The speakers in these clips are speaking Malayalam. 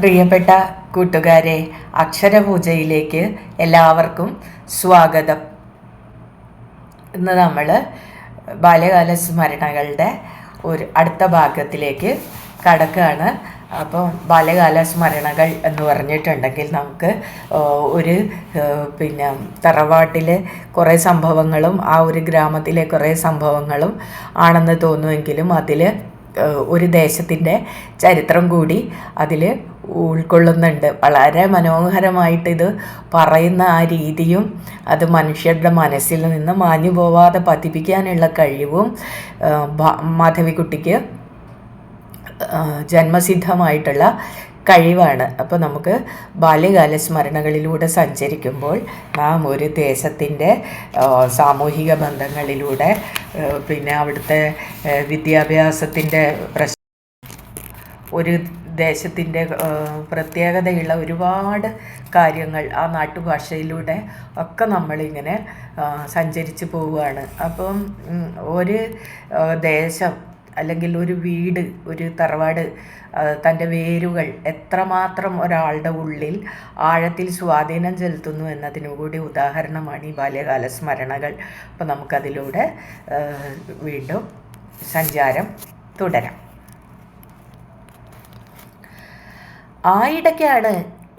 പ്രിയപ്പെട്ട കൂട്ടുകാരെ, അക്ഷരപൂജയിലേക്ക് എല്ലാവർക്കും സ്വാഗതം. ഇന്ന് നമ്മൾ ബാല്യകാല സ്മരണകളുടെ അടുത്ത ഭാഗത്തിലേക്ക് കടക്കുകയാണ്. അപ്പോൾ ബാല്യകാല സ്മരണകൾ എന്ന് പറഞ്ഞിട്ടുണ്ടെങ്കിൽ നമുക്ക് ഒരു തറവാട്ടിലെ കുറേ സംഭവങ്ങളും ആ ഒരു ഗ്രാമത്തിലെ കുറേ സംഭവങ്ങളും ആണെന്ന് തോന്നുമെങ്കിലും അതിൽ ഒരു ദേശത്തിൻ്റെ ചരിത്രം കൂടി അതിൽ ഉൾക്കൊള്ളുന്നുണ്ട്. വളരെ മനോഹരമായിട്ട് ഇത് പറയുന്ന ആ രീതിയും അത് മനുഷ്യരുടെ മനസ്സിൽ നിന്ന് മാഞ്ഞു പോവാതെ പതിപ്പിക്കാനുള്ള കഴിവും മാധവിക്കുട്ടിക്ക് ജന്മസിദ്ധമായിട്ടുള്ള കഴിവാണ്. അപ്പോൾ നമുക്ക് ബാല്യകാല സ്മരണകളിലൂടെ സഞ്ചരിക്കുമ്പോൾ നാം ഒരു ദേശത്തിൻ്റെ സാമൂഹിക ബന്ധങ്ങളിലൂടെ അവിടുത്തെ വിദ്യാഭ്യാസത്തിൻ്റെ ഒരു ദേശത്തിൻ്റെ പ്രത്യേകതയുള്ള ഒരുപാട് കാര്യങ്ങൾ ആ നാട്ടുഭാഷയിലൂടെ ഒക്കെ നമ്മളിങ്ങനെ സഞ്ചരിച്ച് പോവുകയാണ്. അപ്പം ഒരു ദേശം അല്ലെങ്കിൽ ഒരു വീട്, ഒരു തറവാട്, തൻ്റെ വേരുകൾ എത്രമാത്രം ഒരാളുടെ ഉള്ളിൽ ആഴത്തിൽ സ്വാധീനം ചെലുത്തുന്നു എന്നതിനു കൂടി ഉദാഹരണമാണ് ഈ ബാല്യകാല സ്മരണകൾ. അപ്പോൾ നമുക്കതിലൂടെ വീണ്ടും സഞ്ചാരം തുടരാം. ആയിടയ്ക്കാണ്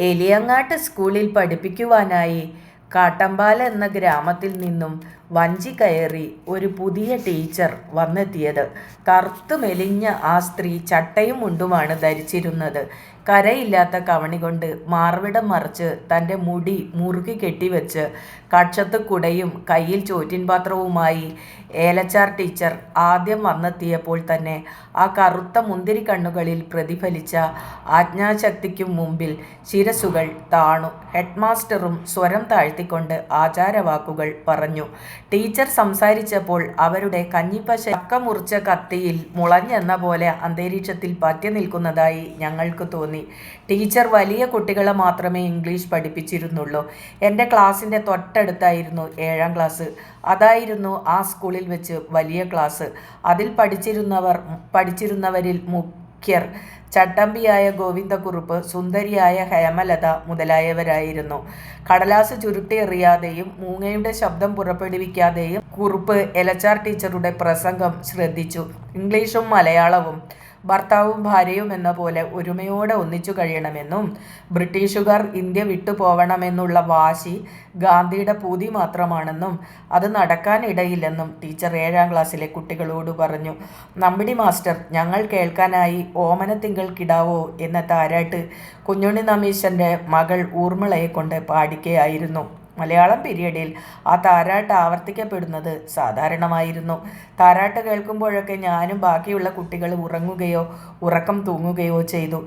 എലിയങ്ങാട്ട് സ്കൂളിൽ പഠിപ്പിക്കുവാനായി കാട്ടമ്പാല എന്ന ഗ്രാമത്തിൽ നിന്നും വഞ്ചി കയറി ഒരു പുതിയ ടീച്ചർ വന്നെത്തിയത്. കറുത്തു മെലിഞ്ഞ ആ സ്ത്രീ ചട്ടയും മുണ്ടുമാണ് ധരിച്ചിരുന്നത്. കരയില്ലാത്ത കവണി കൊണ്ട് മാർവിടം മറിച്ച് തൻ്റെ മുടി മുറുകി കെട്ടിവെച്ച് കക്ഷത്ത് കുടയും കയ്യിൽ ചോറ്റിൻ പാത്രവുമായി ഏലച്ചാർ ടീച്ചർ ആദ്യം വന്നെത്തിയപ്പോൾ തന്നെ ആ കറുത്ത മുന്തിരി കണ്ണുകളിൽ പ്രതിഫലിച്ച ആജ്ഞാശക്തിക്കും മുമ്പിൽ ശിരസുകൾ താണു. ഹെഡ് മാസ്റ്ററും സ്വരം താഴ്ത്തിക്കൊണ്ട് ആചാരവാക്കുകൾ പറഞ്ഞു. ടീച്ചർ സംസാരിച്ചപ്പോൾ അവരുടെ കഞ്ഞിപ്പശ ചക്ക മുറിച്ച കത്തിയിൽ മുളഞ്ഞെന്ന പോലെ അന്തരീക്ഷത്തിൽ പറ്റി നിൽക്കുന്നതായി ഞങ്ങൾക്ക് തോന്നി. ടീച്ചർ വലിയ കുട്ടികളെ മാത്രമേ ഇംഗ്ലീഷ് പഠിപ്പിച്ചിരുന്നുള്ളൂ. എൻ്റെ ക്ലാസ്സിൻ്റെ തൊട്ടടുത്തായിരുന്നു 7ാം ക്ലാസ്. അതായിരുന്നു ആ സ്കൂളിൽ വെച്ച് വലിയ ക്ലാസ്. അതിൽ പഠിച്ചിരുന്നവരിൽ മുഖ്യർ ചട്ടമ്പിയായ ഗോവിന്ദക്കുറുപ്പ്, സുന്ദരിയായ ഹേമലത മുതലായവരായിരുന്നു. കടലാസ് ചുരുട്ടിയെറിയാതെയും മൂങ്ങയുടെ ശബ്ദം പുറപ്പെടുവിക്കാതെയും കുറുപ്പ് എലച്ചാർ ടീച്ചറുടെ പ്രസംഗം ശ്രദ്ധിച്ചു. ഇംഗ്ലീഷും മലയാളവും ഭർത്താവും ഭാര്യയും എന്ന പോലെ ഒരുമയോടെ ഒന്നിച്ചു കഴിയണമെന്നും ബ്രിട്ടീഷുകാർ ഇന്ത്യ വിട്ടുപോകണമെന്നുള്ള വാശി ഗാന്ധിയുടെ പൂതി മാത്രമാണെന്നും അത് നടക്കാനിടയില്ലെന്നും ടീച്ചർ 7ാം ക്ലാസ്സിലെ കുട്ടികളോട് പറഞ്ഞു. നമ്പിടി മാസ്റ്റർ ഞങ്ങൾ കേൾക്കാനായി ഓമനത്തിങ്കൾ കിടാവോ എന്ന താരാട്ട് കുഞ്ഞുണ്ണി നമ്പീശൻ്റെ മകൾ ഊർമിളയെ കൊണ്ട് പാടിക്കുകയായിരുന്നു. മലയാളം പീരിയഡിൽ ആ താരാട്ട് ആവർത്തിക്കപ്പെടുന്നത് സാധാരണമായിരുന്നു. താരാട്ട് കേൾക്കുമ്പോഴൊക്കെ ഞാനും ബാക്കിയുള്ള കുട്ടികൾ ഉറങ്ങുകയോ ഉറക്കം തൂങ്ങുകയോ ചെയ്തു.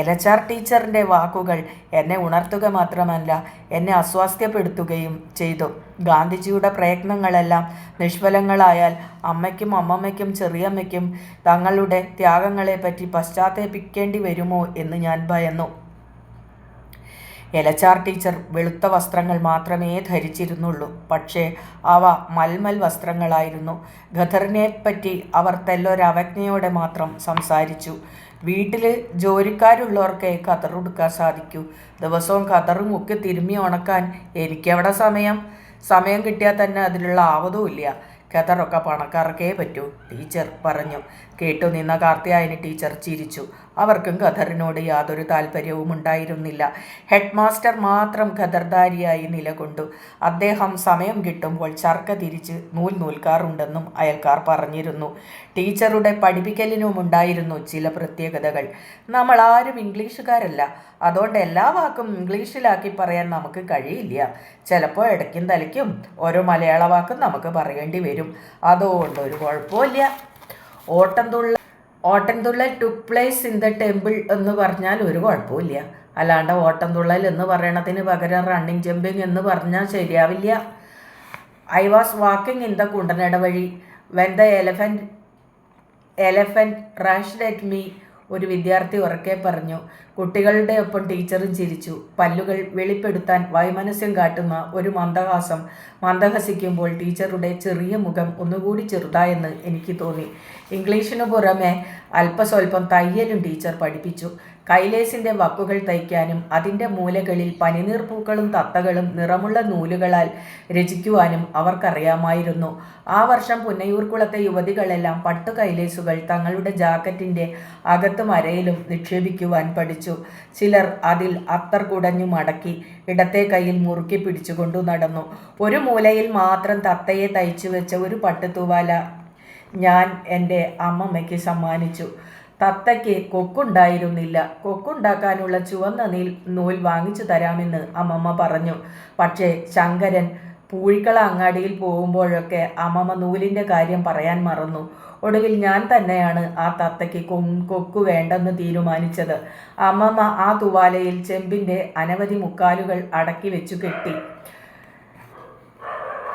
എലച്ചാർ ടീച്ചറിൻ്റെ വാക്കുകൾ എന്നെ ഉണർത്തുക മാത്രമല്ല, എന്നെ അസ്വാസ്ഥ്യപ്പെടുത്തുകയും ചെയ്തു. ഗാന്ധിജിയുടെ പ്രയത്നങ്ങളെല്ലാം നിഷ്ഫലങ്ങളായാൽ അമ്മയ്ക്കും അമ്മമ്മയ്ക്കും ചെറിയമ്മയ്ക്കും തങ്ങളുടെ ത്യാഗങ്ങളെപ്പറ്റി പശ്ചാത്തപിക്കേണ്ടി വരുമോ എന്ന് ഞാൻ ഭയന്നു. എലച്ചാർ ടീച്ചർ വെളുത്ത വസ്ത്രങ്ങൾ മാത്രമേ ധരിച്ചിരുന്നുള്ളൂ. പക്ഷേ അവ മൽമൽ വസ്ത്രങ്ങളായിരുന്നു. ഖദറിനെപ്പറ്റി അവർ തെല്ലൊരവജ്ഞയോടെ മാത്രം സംസാരിച്ചു. വീട്ടിൽ ജോലിക്കാരുള്ളവർക്ക് ഖദറുടുക്കാൻ സാധിക്കൂ. ദിവസവും ഖദറ് മുക്കി തിരുമ്മി ഉണക്കാൻ എനിക്കെവിടെ സമയം കിട്ടിയാൽ തന്നെ അതിലുള്ള ആവതുമില്ല. ഖദറൊക്കെ പണക്കാർക്കേ പറ്റൂ, ടീച്ചർ പറഞ്ഞു. കേട്ടു നിന്ന കാർത്തിയായനി ടീച്ചർ ചിരിച്ചു. അവർക്കും ഖദറിനോട് യാതൊരു താല്പര്യവും ഉണ്ടായിരുന്നില്ല. ഹെഡ് മാസ്റ്റർ മാത്രം ഖദർദാരിയായി നിലകൊണ്ടു. അദ്ദേഹം സമയം കിട്ടുമ്പോൾ ചർക്ക തിരിച്ച് നൂൽക്കാറുണ്ടെന്നും അയൽക്കാർ പറഞ്ഞിരുന്നു. ടീച്ചറുടെ പഠിപ്പിക്കലിനുമുണ്ടായിരുന്നു ചില പ്രത്യേകതകൾ. നമ്മൾ ആരും ഇംഗ്ലീഷുകാരല്ല, അതുകൊണ്ട് എല്ലാ വാക്കും ഇംഗ്ലീഷിലാക്കി പറയാൻ നമുക്ക് കഴിയില്ല. ചിലപ്പോൾ ഇടയ്ക്കും തലയ്ക്കും ഓരോ മലയാള വാക്കും നമുക്ക് പറയേണ്ടി വരും. അതുകൊണ്ട് ഒരു കുഴപ്പമില്ല. Ottamthullal took place in the temple എന്ന് പറഞ്ഞാൽ ഒരു കുഴപ്പമില്ല. അല്ലാണ്ട് ഓട്ടംതുള്ളൽ എന്ന് പറയണതിന് പകരം റണ്ണിങ് ജമ്പിങ് എന്ന് പറഞ്ഞാൽ ശരിയാവില്ല. I was walking in the കുണ്ടനട വഴി when the elephant rushed at me, ഒരു വിദ്യാർത്ഥി ഉറക്കെ പറഞ്ഞു. കുട്ടികളുടെ ഒപ്പം ടീച്ചറും ചിരിച്ചു. പല്ലുകൾ വെളിപ്പെടുത്താൻ വൈമനസ്യം കാട്ടുന്ന ഒരു മന്ദഹാസം മന്ദഹസിക്കുമ്പോൾ ടീച്ചറുടെ ചെറിയ മുഖം ഒന്നുകൂടി ചെറുതായെന്ന് എനിക്ക് തോന്നി. ഇംഗ്ലീഷിനു പുറമെ അല്പസ്വല്പം തയ്യലും ടീച്ചർ പഠിപ്പിച്ചു. കൈലേസിൻ്റെ വക്കുകൾ തയ്ക്കാനും അതിൻ്റെ മൂലകളിൽ പനിനീർ പൂക്കളും തത്തകളും നിറമുള്ള നൂലുകളാൽ രചിക്കുവാനും അവർക്കറിയാമായിരുന്നു. ആ വർഷം പുന്നയൂർക്കുളത്തെ യുവതികളെല്ലാം പട്ടു കൈലേസുകൾ തങ്ങളുടെ ജാക്കറ്റിൻ്റെ അകത്തും അരയിലും നിക്ഷേപിക്കുവാൻ പഠിച്ചു. ചിലർ അതിൽ അത്തർ കുടഞ്ഞു മടക്കി ഇടത്തെ കൈയിൽ മുറുക്കി പിടിച്ചുകൊണ്ടു നടന്നു. ഒരു മൂലയിൽ മാത്രം തത്തയെ തയ്ച്ചു വെച്ച ഒരു പട്ടുതൂവാല ഞാൻ എൻ്റെ അമ്മമ്മയ്ക്ക് സമ്മാനിച്ചു. തത്തയ്ക്ക് കൊക്കുണ്ടായിരുന്നില്ല. കൊക്കുണ്ടാക്കാനുള്ള ചുവന്ന നൂൽ വാങ്ങിച്ചു തരാമെന്ന് അമ്മമ്മ പറഞ്ഞു. പക്ഷേ ശങ്കരൻ പൂഴിക്കള അങ്ങാടിയിൽ പോകുമ്പോഴൊക്കെ അമ്മമ്മ നൂലിൻ്റെ കാര്യം പറയാൻ മറന്നു. ഒടുവിൽ ഞാൻ തന്നെയാണ് ആ തത്തയ്ക്ക് കൊക്കു വേണ്ടെന്ന് തീരുമാനിച്ചത്. അമ്മമ്മ ആ തുവാലയിൽ ചെമ്പിൻ്റെ അനവധി മുക്കാലുകൾ അടക്കി വെച്ചു കെട്ടി.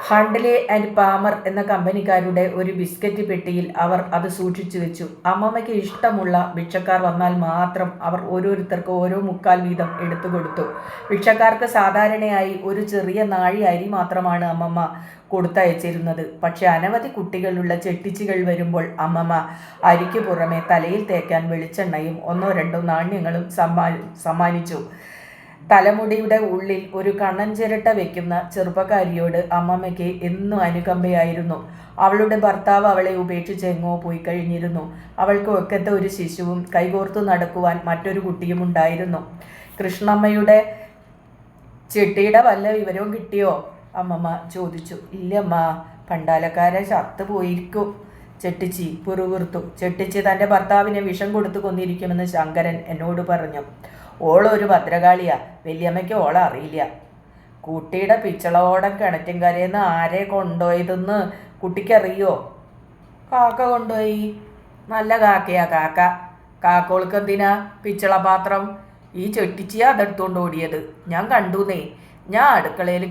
ഹൺഡ്ലി ആൻഡ് പാമർ എന്ന കമ്പനിക്കാരുടെ ഒരു ബിസ്ക്കറ്റ് പെട്ടിയിൽ അവർ അത് സൂക്ഷിച്ചു വെച്ചു. അമ്മമ്മയ്ക്ക് ഇഷ്ടമുള്ള ഭിക്ഷക്കാർ വന്നാൽ മാത്രം അവർ ഓരോരുത്തർക്ക് ഓരോ മുക്കാൽ വീതം എടുത്തു കൊടുത്തു. ഭിക്ഷക്കാർക്ക് സാധാരണയായി ഒരു ചെറിയ നാഴി അരി മാത്രമാണ് അമ്മമ്മ കൊടുത്തയച്ചിരുന്നത്. പക്ഷെ അനവധി കുട്ടികളുള്ള ചെട്ടിച്ചികൾ വരുമ്പോൾ അമ്മമ്മ അരിക്ക് പുറമെ തലയിൽ തേക്കാൻ വെളിച്ചെണ്ണയും 1-2 നാണ്യങ്ങളും സമ്മാനിച്ചു. തലമുടിയുടെ ഉള്ളിൽ ഒരു കണ്ണൻ ചിരട്ട വെക്കുന്ന ചെറുപ്പക്കാരിയോട് അമ്മമ്മയ്ക്ക് എന്നും അനുകമ്പയായിരുന്നു. അവളുടെ ഭർത്താവ് അവളെ ഉപേക്ഷിച്ച് എങ്ങോ പോയി കഴിഞ്ഞിരുന്നു. അവൾക്ക് ഒക്കത്തെ ഒരു ശിശുവും കൈകോർത്തു നടക്കുവാൻ മറ്റൊരു കുട്ടിയും ഉണ്ടായിരുന്നു. കൃഷ്ണമ്മയുടെ ചെട്ടിയുടെ വല്ല വിവരവും കിട്ടിയോ? അമ്മമ്മ ചോദിച്ചു. ഇല്ലമ്മ, പണ്ടാലക്കാരെ ചത്തു പോയിരിക്കും. ചെട്ടിച്ചി പുറുകുറുത്തു. ചെട്ടിച്ചി തൻ്റെ ഭർത്താവിനെ വിഷം കൊടുത്തു കൊന്നിരിക്കുമെന്ന് ശങ്കരൻ എന്നോട് പറഞ്ഞു. ഓളൊരു ഭദ്രകാളിയാ. വല്യമ്മയ്ക്ക് ഓളെ അറിയില്ല. കുട്ടിയുടെ പിച്ചളോടൻ കിണറ്റിൻകരേന്ന് ആരെ കൊണ്ടുപോയതെന്ന് കുട്ടിക്കറിയോ? കാക്ക കൊണ്ടുപോയി. നല്ല കാക്കയാ കാക്ക. കാക്കോൾക്ക് എന്തിനാ പിച്ചളപാത്രം? ഈ ചെട്ടിച്ചിയാ അതെടുത്തോണ്ട് ഓടിയത്. ഞാൻ കണ്ടുന്നേ. ഞാൻ അടുക്കളയിൽ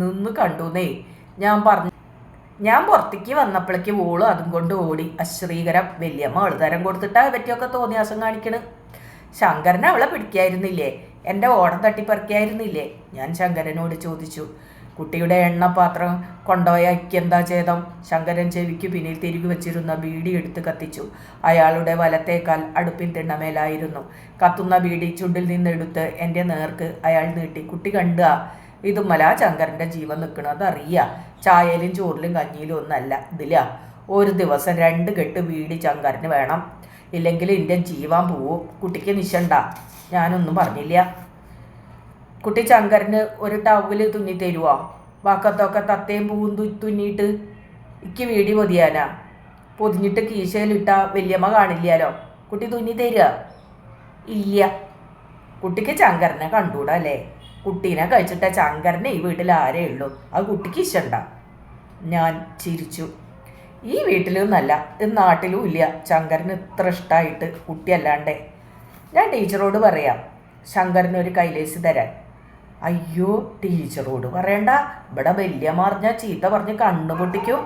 നിന്ന് കണ്ടുന്നേ. ഞാൻ പുറത്തേക്ക് വന്നപ്പോഴേക്ക് ഓള് അതും കൊണ്ട് ഓടി. അശ്രീകരം. വല്യമ്മ എളുതരം കൊടുത്തിട്ടാ പറ്റിയൊക്കെ തോന്നിയാസം കാണിക്കണ്. ശങ്കരനെ അവളെ പിടിക്കായിരുന്നില്ലേ? എൻ്റെ ഓടം തട്ടിപ്പറിക്കായിരുന്നില്ലേ? ഞാൻ ശങ്കരനോട് ചോദിച്ചു. കുട്ടിയുടെ എണ്ണപ്പാത്രം കൊണ്ടുപോയ എന്താ ചെയ്തം? ശങ്കരൻ ചെവിക്ക് പിന്നിൽ തിരികെ വെച്ചിരുന്ന ബീഡി എടുത്ത് കത്തിച്ചു. അയാളുടെ വലത്തേക്കാൽ അടുപ്പിൻ തിണ്ണമേലായിരുന്നു. കത്തുന്ന ബീഡി ചുണ്ടിൽ നിന്നെടുത്ത് എൻ്റെ നേർക്ക് അയാൾ നീട്ടി. കുട്ടി കണ്ടുക, ഇതുമല ശങ്കരൻ്റെ ജീവൻ നിൽക്കണത് അറിയാ. ചായയിലും ചോറിലും കഞ്ഞിയിലും ഒന്നല്ല, ഇതില്ല. ഒരു ദിവസം 2 കെട്ട് ബീഡി ശങ്കരന് വേണം. ഇല്ലെങ്കിൽ എൻ്റെ ജീവാൻ പോവും. കുട്ടിക്ക് നിശണ്ട. ഞാനൊന്നും പറഞ്ഞില്ല. കുട്ടി ശങ്കരന് ഒരു ടവല് തുന്നി തരുവോ? വാക്കത്തൊക്കെ തത്തയും പൂവും തുന്നിയിട്ട് ഇക്ക് വീടി പൊതിയാനാ. പൊതിഞ്ഞിട്ട് കീശയിലിട്ട വല്യമ്മ കാണില്ലാലോ. കുട്ടി തുന്നി തരിക? ഇല്ല. കുട്ടിക്ക് ശങ്കരനെ കണ്ടൂടാ അല്ലേ? കുട്ടീനെ കഴിച്ചിട്ട ശങ്കരനെ ഈ വീട്ടിൽ ആരേ ഉള്ളൂ. അത് കുട്ടിക്ക് ഇഷ്ടണ്ട. ഞാൻ ചിരിച്ചു. ഈ വീട്ടിലൊന്നല്ല, നാട്ടിലും ഇല്ല ശങ്കരന് ഇത്ര ഇഷ്ടമായിട്ട് കുട്ടിയല്ലാണ്ടേ. ഞാൻ ടീച്ചറോട് പറയാം ശങ്കരനൊരു കൈലേസ് തരാൻ. അയ്യോ, ടീച്ചറോട് പറയണ്ട. ഇവിടെ വല്യമ്മ പറഞ്ഞാൽ ചീത്ത പറഞ്ഞ് കണ്ണുപൊട്ടിക്കും.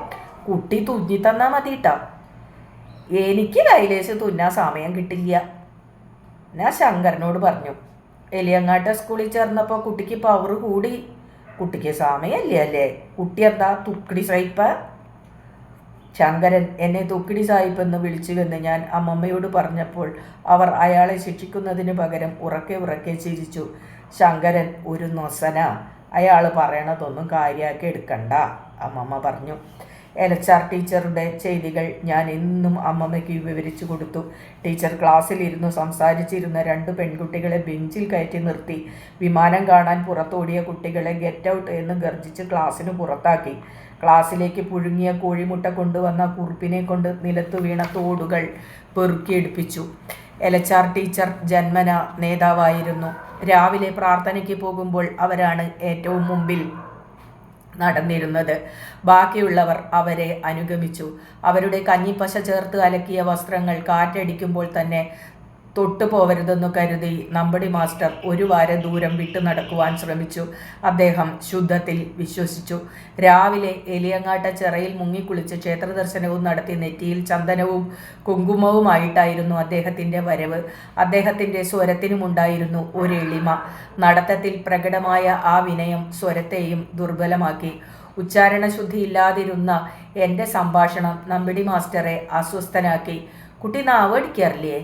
കുട്ടി തുന്നി തന്നാൽ മതി കേട്ടോ. എനിക്ക് കൈലേസ് തുന്നാൻ സമയം കിട്ടില്ല. ഞാൻ ശങ്കരനോട് പറഞ്ഞു. എലിയങ്ങാട്ട് സ്കൂളിൽ ചേർന്നപ്പോൾ കുട്ടിക്ക് പവർ കൂടി. കുട്ടിക്ക് സമയമല്ലേ അല്ലേ? കുട്ടി എന്താ തുക്കിടി സൈപ്പ? ശങ്കരൻ എന്നെ തുക്കിടി സാഹിബെന്ന് വിളിച്ചുവെന്ന് ഞാൻ അമ്മമ്മയോട് പറഞ്ഞപ്പോൾ അവർ അയാളെ ശിക്ഷിക്കുന്നതിന് പകരം ഉറക്കെ ചിരിച്ചു. ശങ്കരൻ ഒരു നൊസനാ. അയാൾ പറയണതൊന്നും കാര്യമാക്കി എടുക്കണ്ട, അമ്മമ്മ പറഞ്ഞു. LHR ടീച്ചറുടെ ചെയ്തികൾ ഞാൻ എന്നും അമ്മമ്മയ്ക്ക് വിവരിച്ചു കൊടുത്തു. ടീച്ചർ ക്ലാസ്സിലിരുന്നു സംസാരിച്ചിരുന്ന 2 പെൺകുട്ടികളെ ബെഞ്ചിൽ കയറ്റി നിർത്തി. വിമാനം കാണാൻ പുറത്തോടിയ കുട്ടികളെ ഗെറ്റ് ഔട്ട് എന്ന് ഗർജിച്ച് ക്ലാസ്സിന് പുറത്താക്കി. ക്ലാസ്സിലേക്ക് പുഴുങ്ങിയ കോഴിമുട്ട കൊണ്ടുവന്ന കുറുപ്പിനെ കൊണ്ട് നിലത്തു വീണ തോടുകൾ പെറുക്കിയെടുപ്പിച്ചു. LHR ടീച്ചർ ജന്മന നേതാവായിരുന്നു. രാവിലെ പ്രാർത്ഥനയ്ക്ക് പോകുമ്പോൾ അവരാണ് ഏറ്റവും മുമ്പിൽ നടന്നിരുന്നത്. ബാക്കിയുള്ളവർ അവരെ അനുഗമിച്ചു. അവരുടെ കഞ്ഞിപ്പശ ചേർത്ത് അലക്കിയ വസ്ത്രങ്ങൾ കാറ്റടിക്കുമ്പോൾ തന്നെ തൊട്ടു പോവരുതെന്നു കരുതി നമ്പടി മാസ്റ്റർ ഒരു വാര ദൂരം വിട്ടു നടക്കുവാൻ ശ്രമിച്ചു. അദ്ദേഹം ശുദ്ധത്തിൽ വിശ്വസിച്ചു. രാവിലെ എലിയങ്ങാട്ട ചിറയിൽ മുങ്ങിക്കുളിച്ച് ക്ഷേത്രദർശനവും നടത്തി നെറ്റിയിൽ ചന്ദനവും കുങ്കുമവുമായിട്ടായിരുന്നു അദ്ദേഹത്തിൻ്റെ വരവ്. അദ്ദേഹത്തിൻ്റെ സ്വരത്തിനുമുണ്ടായിരുന്നു ഒരു എളിമ. നടത്തത്തിൽ പ്രകടമായ ആ വിനയം സ്വരത്തെയും ദുർബലമാക്കി. ഉച്ചാരണശുദ്ധിയില്ലാതിരുന്ന എൻ്റെ സംഭാഷണം നമ്പിടി മാസ്റ്ററെ അസ്വസ്ഥനാക്കി. കുട്ടി നാവ് അടിക്കാറില്ലേ?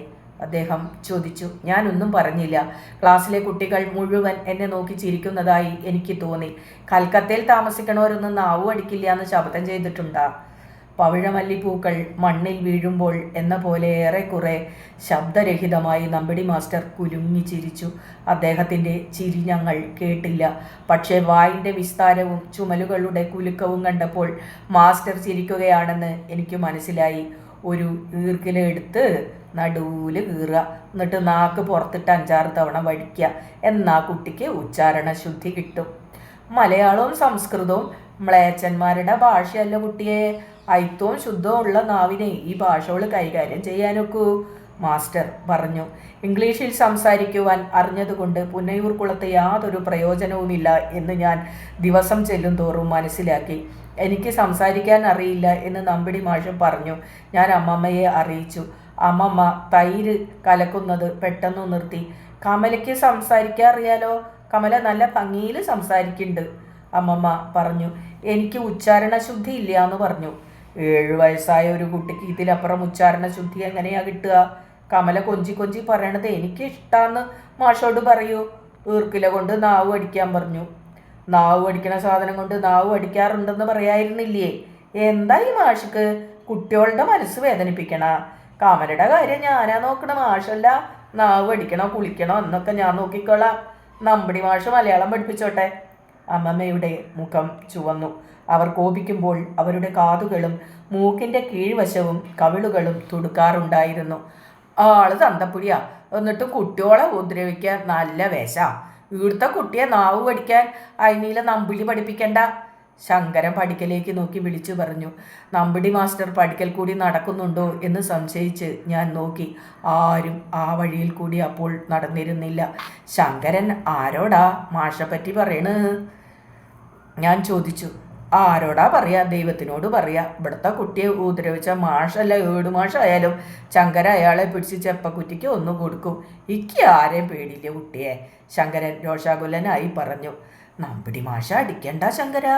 അദ്ദേഹം ചോദിച്ചു. ഞാനൊന്നും പറഞ്ഞില്ല. ക്ലാസ്സിലെ കുട്ടികൾ മുഴുവൻ എന്നെ നോക്കി ചിരിക്കുന്നതായി എനിക്ക് തോന്നി. കൽക്കത്തയിൽ താമസിക്കണവരൊന്നും നാവു അടിക്കില്ല എന്ന് ശപഥം ചെയ്തിട്ടുണ്ടാ? പവിഴമല്ലിപ്പൂക്കൾ മണ്ണിൽ വീഴുമ്പോൾ എന്ന പോലെ ഏറെക്കുറെ ശബ്ദരഹിതമായി നമ്പിടി മാസ്റ്റർ കുലുങ്ങി ചിരിച്ചു. അദ്ദേഹത്തിൻ്റെ ചിരി ഞങ്ങൾ കേട്ടില്ല. പക്ഷേ വായിൻ്റെ വിസ്താരവും ചുമലുകളുടെ കുലുക്കവും കണ്ടപ്പോൾ മാസ്റ്റർ ചിരിക്കുകയാണെന്ന് എനിക്ക് മനസ്സിലായി. ഒരു ഈർക്കിലെടുത്ത് നടുവില് കീറുക, എന്നിട്ട് നാക്ക് പുറത്തിട്ട് 5-6 തവണ വടിക്കുക. എന്നാ കുട്ടിക്ക് ഉച്ചാരണ ശുദ്ധി കിട്ടും. മലയാളവും സംസ്കൃതവും മ്ലേച്ഛന്മാരുടെ ഭാഷയല്ല കുട്ടിയെ. അയിത്തവും ശുദ്ധവും ഉള്ള നാവിനെ ഈ ഭാഷകൾ കൈകാര്യം ചെയ്യാനൊക്കൂ, മാസ്റ്റർ പറഞ്ഞു. ഇംഗ്ലീഷിൽ സംസാരിക്കുവാൻ അറിഞ്ഞതുകൊണ്ട് പുന്നയൂർക്കുളത്ത് യാതൊരു പ്രയോജനവുമില്ല എന്ന് ഞാൻ ദിവസം ചെല്ലും തോറും മനസ്സിലാക്കി. എനിക്ക് സംസാരിക്കാൻ അറിയില്ല എന്ന് നമ്പിടി മാഷ് പറഞ്ഞു. ഞാൻ അമ്മമ്മയെ അറിയിച്ചു. അമ്മമ്മ തൈര് കലക്കുന്നത് പെട്ടെന്ന് നിർത്തി. കമലയ്ക്ക് സംസാരിക്കാൻ അറിയാലോ, കമല നല്ല ഭംഗിയിൽ സംസാരിക്കുന്നുണ്ട്, അമ്മമ്മ പറഞ്ഞു. എനിക്ക് ഉച്ചാരണ ശുദ്ധി ഇല്ല എന്ന് പറഞ്ഞു. 7 വയസ്സായ ഒരു കുട്ടിക്ക് ഇതിലപ്പുറം ഉച്ചാരണ ശുദ്ധി എങ്ങനെയാ കിട്ടുക? കമല കൊഞ്ചി കൊഞ്ചി പറയണത് എനിക്ക് ഇഷ്ടാന്ന് മാഷോട് പറയൂ. ഈർക്കില കൊണ്ട് നാവ് അടിക്കാൻ പറഞ്ഞു. നാവ് അടിക്കണ സാധനം കൊണ്ട് നാവ് അടിക്കാറുണ്ടെന്ന് പറയായിരുന്നില്ലേ? എന്താ ഈ മാഷിക്ക് കുട്ടികളുടെ മനസ്സ് വേദനിപ്പിക്കണ? കമലയുടെ കാര്യം ഞാനാ നോക്കണ, മാഷല്ല. നാവ് അടിക്കണോ കുളിക്കണോ എന്നൊക്കെ ഞാൻ നോക്കിക്കോളാം. നമ്പിടി മാഷ് മലയാളം പഠിപ്പിച്ചോട്ടെ. അമ്മമ്മയുടെ മുഖം ചുവന്നു. അവർ കോപിക്കുമ്പോൾ അവരുടെ കാതുകളും മൂക്കിൻ്റെ കീഴ്വശവും കവിളുകളും തുടുക്കാറുണ്ടായിരുന്നു. ആള് തന്തപ്പുടിയാ, എന്നിട്ടും കുട്ടിയോളെ ഉപദ്രവിക്കാൻ നല്ല വേശ. ഇവിടുത്തെ കുട്ടിയെ നാവ് പഠിക്കാൻ അതിനീല നമ്പിടി പഠിപ്പിക്കണ്ട. ശങ്കരൻ പടിക്കലേക്ക് നോക്കി വിളിച്ചു പറഞ്ഞു. നമ്പിടി മാസ്റ്റർ പടിക്കൽ കൂടി നടക്കുന്നുണ്ടോ എന്ന് സംശയിച്ച് ഞാൻ നോക്കി. ആരും ആ വഴിയിൽ കൂടി അപ്പോൾ നടന്നിരുന്നില്ല. ശങ്കരൻ ആരോടാ മാഷെപ്പറ്റി പറയണ്? ഞാൻ ചോദിച്ചു. ആരോടാ പറയാ? ദൈവത്തിനോട് പറയാ. ഇവിടുത്തെ കുട്ടിയെ ഉപദ്രവിച്ച മാഷല്ല, 7 മാഷായാലും ശങ്കര അയാളെ പിടിച്ച് ചെപ്പക്കുറ്റിക്ക് ഒന്നു കൊടുക്കും. എനിക്ക് ആരെയും പേടിയില്ല കുട്ടിയെ, ശങ്കരൻ രോഷാകുലനായി പറഞ്ഞു. നമ്പിടി മാഷ അടിക്കണ്ട ശങ്കര.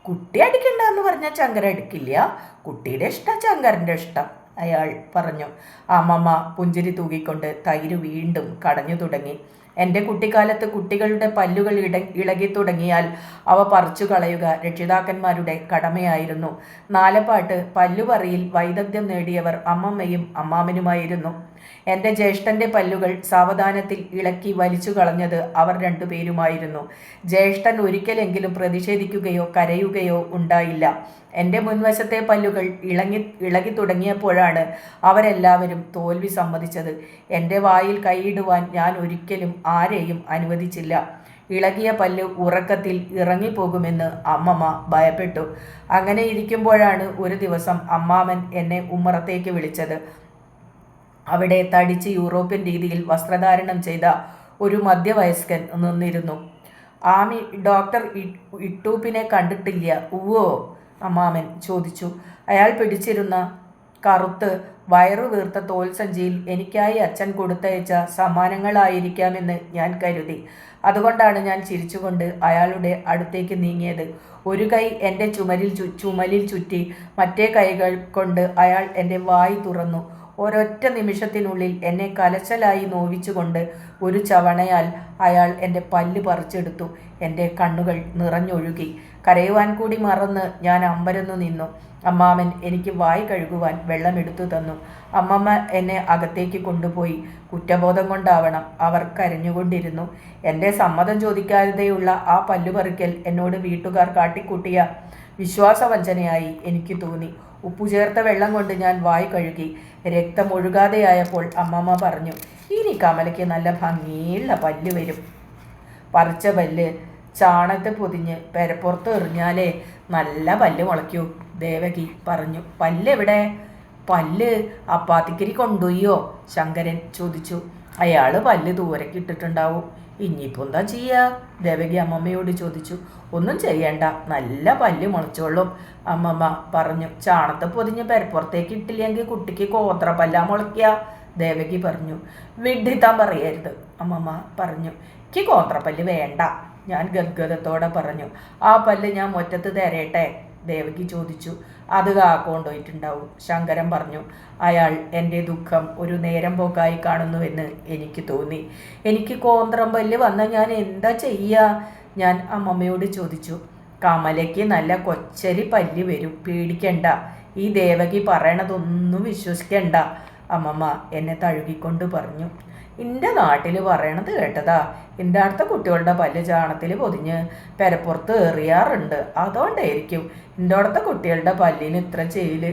കുട്ടി അടിക്കണ്ട എന്ന് പറഞ്ഞാൽ ശങ്കര അടിക്കില്ല. കുട്ടിയുടെ ഇഷ്ടം ശങ്കരൻ്റെ ഇഷ്ടം, അയാൾ പറഞ്ഞു. അമ്മമ്മ പുഞ്ചിരി തൂകിക്കൊണ്ട് തൈര് വീണ്ടും കടഞ്ഞു തുടങ്ങി. എൻ്റെ കുട്ടിക്കാലത്ത് കുട്ടികളുടെ പല്ലുകൾ ഇളകി തുടങ്ങിയാൽ അവ പറിച്ചു കളയുക രക്ഷിതാക്കന്മാരുടെ കടമയായിരുന്നു. നാലപ്പാട്ട് പല്ലുപറിയിൽ വൈദഗ്ധ്യം നേടിയവർ അമ്മമ്മയും അമ്മാമനുമായിരുന്നു. എൻ്റെ ജ്യേഷ്ഠൻ്റെ പല്ലുകൾ സാവധാനത്തിൽ ഇളക്കി വലിച്ചു കളഞ്ഞത് അവർ 2 പേരുമായിരുന്നു. ജ്യേഷ്ഠൻ ഒരിക്കലെങ്കിലും പ്രതിഷേധിക്കുകയോ കരയുകയോ ഉണ്ടായില്ല. എൻ്റെ മുൻവശത്തെ പല്ലുകൾ ഇളകി തുടങ്ങിയപ്പോഴാണ് അവരെല്ലാവരും തോൽവി സമ്മതിച്ചത്. എൻ്റെ വായിൽ കൈയിടുവാൻ ഞാൻ ഒരിക്കലും ആരെയും അനുവദിച്ചില്ല. ഇളകിയ പല്ല് ഉറക്കത്തിൽ ഇറങ്ങിപ്പോകുമെന്ന് അമ്മമ്മ ഭയപ്പെട്ടു. അങ്ങനെ ഇരിക്കുമ്പോഴാണ് ഒരു ദിവസം അമ്മാമൻ എന്നെ ഉമ്മറത്തേക്ക് വിളിച്ചത്. അവിടെ തടിച്ച് യൂറോപ്യൻ രീതിയിൽ വസ്ത്രധാരണം ചെയ്ത ഒരു മധ്യവയസ്കൻ നിന്നിരുന്നു. ആമി ഡോക്ടർ ഇട്ടൂപ്പിനെ കണ്ടിട്ടില്ല? ഉവ്വോ, അമ്മാമൻ ചോദിച്ചു. അയാൾ പിടിച്ചിരുന്ന കറുത്ത് വയറു വീർത്ത തോൽസഞ്ചിയിൽ എനിക്കായി അച്ഛൻ കൊടുത്തയച്ച സമ്മാനങ്ങളായിരിക്കാമെന്ന് ഞാൻ കരുതി. അതുകൊണ്ടാണ് ഞാൻ ചിരിച്ചുകൊണ്ട് അയാളുടെ അടുത്തേക്ക് നീങ്ങിയത്. ഒരു കൈ എൻ്റെ ചുമലിൽ ചുറ്റി മറ്റേ കൈകൾ കൊണ്ട് അയാൾ എൻ്റെ വായി തുറന്നു. ഒരൊറ്റ നിമിഷത്തിനുള്ളിൽ എന്നെ കലശലായി നോവിച്ചുകൊണ്ട് ഒരു ചവണയാൽ അയാൾ എൻ്റെ പല്ല് പറിച്ചെടുത്തു. എൻ്റെ കണ്ണുകൾ നിറഞ്ഞൊഴുകി. കരയുവാൻ കൂടി മറന്ന് ഞാൻ അമ്പരന്നു നിന്നു. അമ്മാമൻ എനിക്ക് വായി കഴുകുവാൻ വെള്ളമെടുത്തു തന്നു. അമ്മമ്മ എന്നെ അകത്തേക്ക് കൊണ്ടുപോയി. കുറ്റബോധം കൊണ്ടാവണം അവർ കരഞ്ഞുകൊണ്ടിരുന്നു. എൻ്റെ സമ്മതം ചോദിക്കാതെയുള്ള ആ പല്ലുപറിക്കൽ എന്നോട് വീട്ടുകാർ കാട്ടിക്കൂട്ടിയ വിശ്വാസവഞ്ചനയായി എനിക്ക് തോന്നി. ഉപ്പുചേർത്ത വെള്ളം കൊണ്ട് ഞാൻ വായി കഴുകി. രക്തം ഒഴുകാതെയായപ്പോൾ അമ്മമ്മ പറഞ്ഞു, ഇനി കമലയ്ക്ക് നല്ല ഭംഗിയുള്ള പല്ല് വരും. പറിച്ച പല്ല് ചാണകത്തെ പൊതിഞ്ഞ് പെരപ്പുറത്ത് എറിഞ്ഞാലേ നല്ല പല്ല് മുളയ്ക്കൂ, ദേവകി പറഞ്ഞു. പല്ലെവിടെ? പല്ല് അപ്പാത്തിക്കരി കൊണ്ടുപോയോ? ശങ്കരൻ ചോദിച്ചു. അയാൾ പല്ല് ദൂരക്കിട്ടിട്ടുണ്ടാവും. ഇനിയിപ്പോൾ എന്താ ചെയ്യുക? ദേവകി അമ്മമ്മയോട് ചോദിച്ചു. ഒന്നും ചെയ്യണ്ട, നല്ല പല്ല് മുളച്ചോളും, അമ്മമ്മ പറഞ്ഞു. ചാണത്തെ പൊതിഞ്ഞ് പെരപ്പുറത്തേക്ക് ഇട്ടില്ലെങ്കിൽ കുട്ടിക്ക് കോത്രപ്പല്ല മുളയ്ക്കുക, ദേവകി പറഞ്ഞു. വിഡ്ഢിത്താൻ പറയരുത്, അമ്മമ്മ പറഞ്ഞു. എനിക്ക് കോത്രപ്പല്ല് വേണ്ട, ഞാൻ ഗദ്ഗതത്തോടെ പറഞ്ഞു. ആ പല്ല് ഞാൻ മുറ്റത്ത് തരട്ടെ, ദേവകി ചോദിച്ചു. അത് കാക്കൊണ്ടുപോയിട്ടുണ്ടാവും, ശങ്കരൻ പറഞ്ഞു. അയാൾ എൻ്റെ ദുഃഖം ഒരു നേരം പോക്കായി കാണുന്നുവെന്ന് എനിക്ക് തോന്നി. എനിക്ക് കോന്ത്രം പല്ല് വന്ന ഞാൻ എന്താ ചെയ്യുക? ഞാൻ അമ്മമ്മയോട് ചോദിച്ചു. കമലയ്ക്ക് നല്ല കൊച്ചരി പല്ല് വരും, പേടിക്കണ്ട. ഈ ദേവകി പറയണതൊന്നും വിശ്വസിക്കണ്ട, അമ്മമ്മ എന്നെ തഴുകിക്കൊണ്ട് പറഞ്ഞു. എൻ്റെ നാട്ടിൽ പറയണത് കേട്ടതാ. എൻ്റെ അടുത്ത കുട്ടികളുടെ പല്ല് ചാണത്തിൽ പൊതിഞ്ഞ് പെരപ്പുറത്ത് എറിയാറുണ്ട്. അതുകൊണ്ടായിരിക്കും എൻ്റെ അടുത്ത കുട്ടികളുടെ പല്ലിന് ഇത്ര ചെയ്യല്.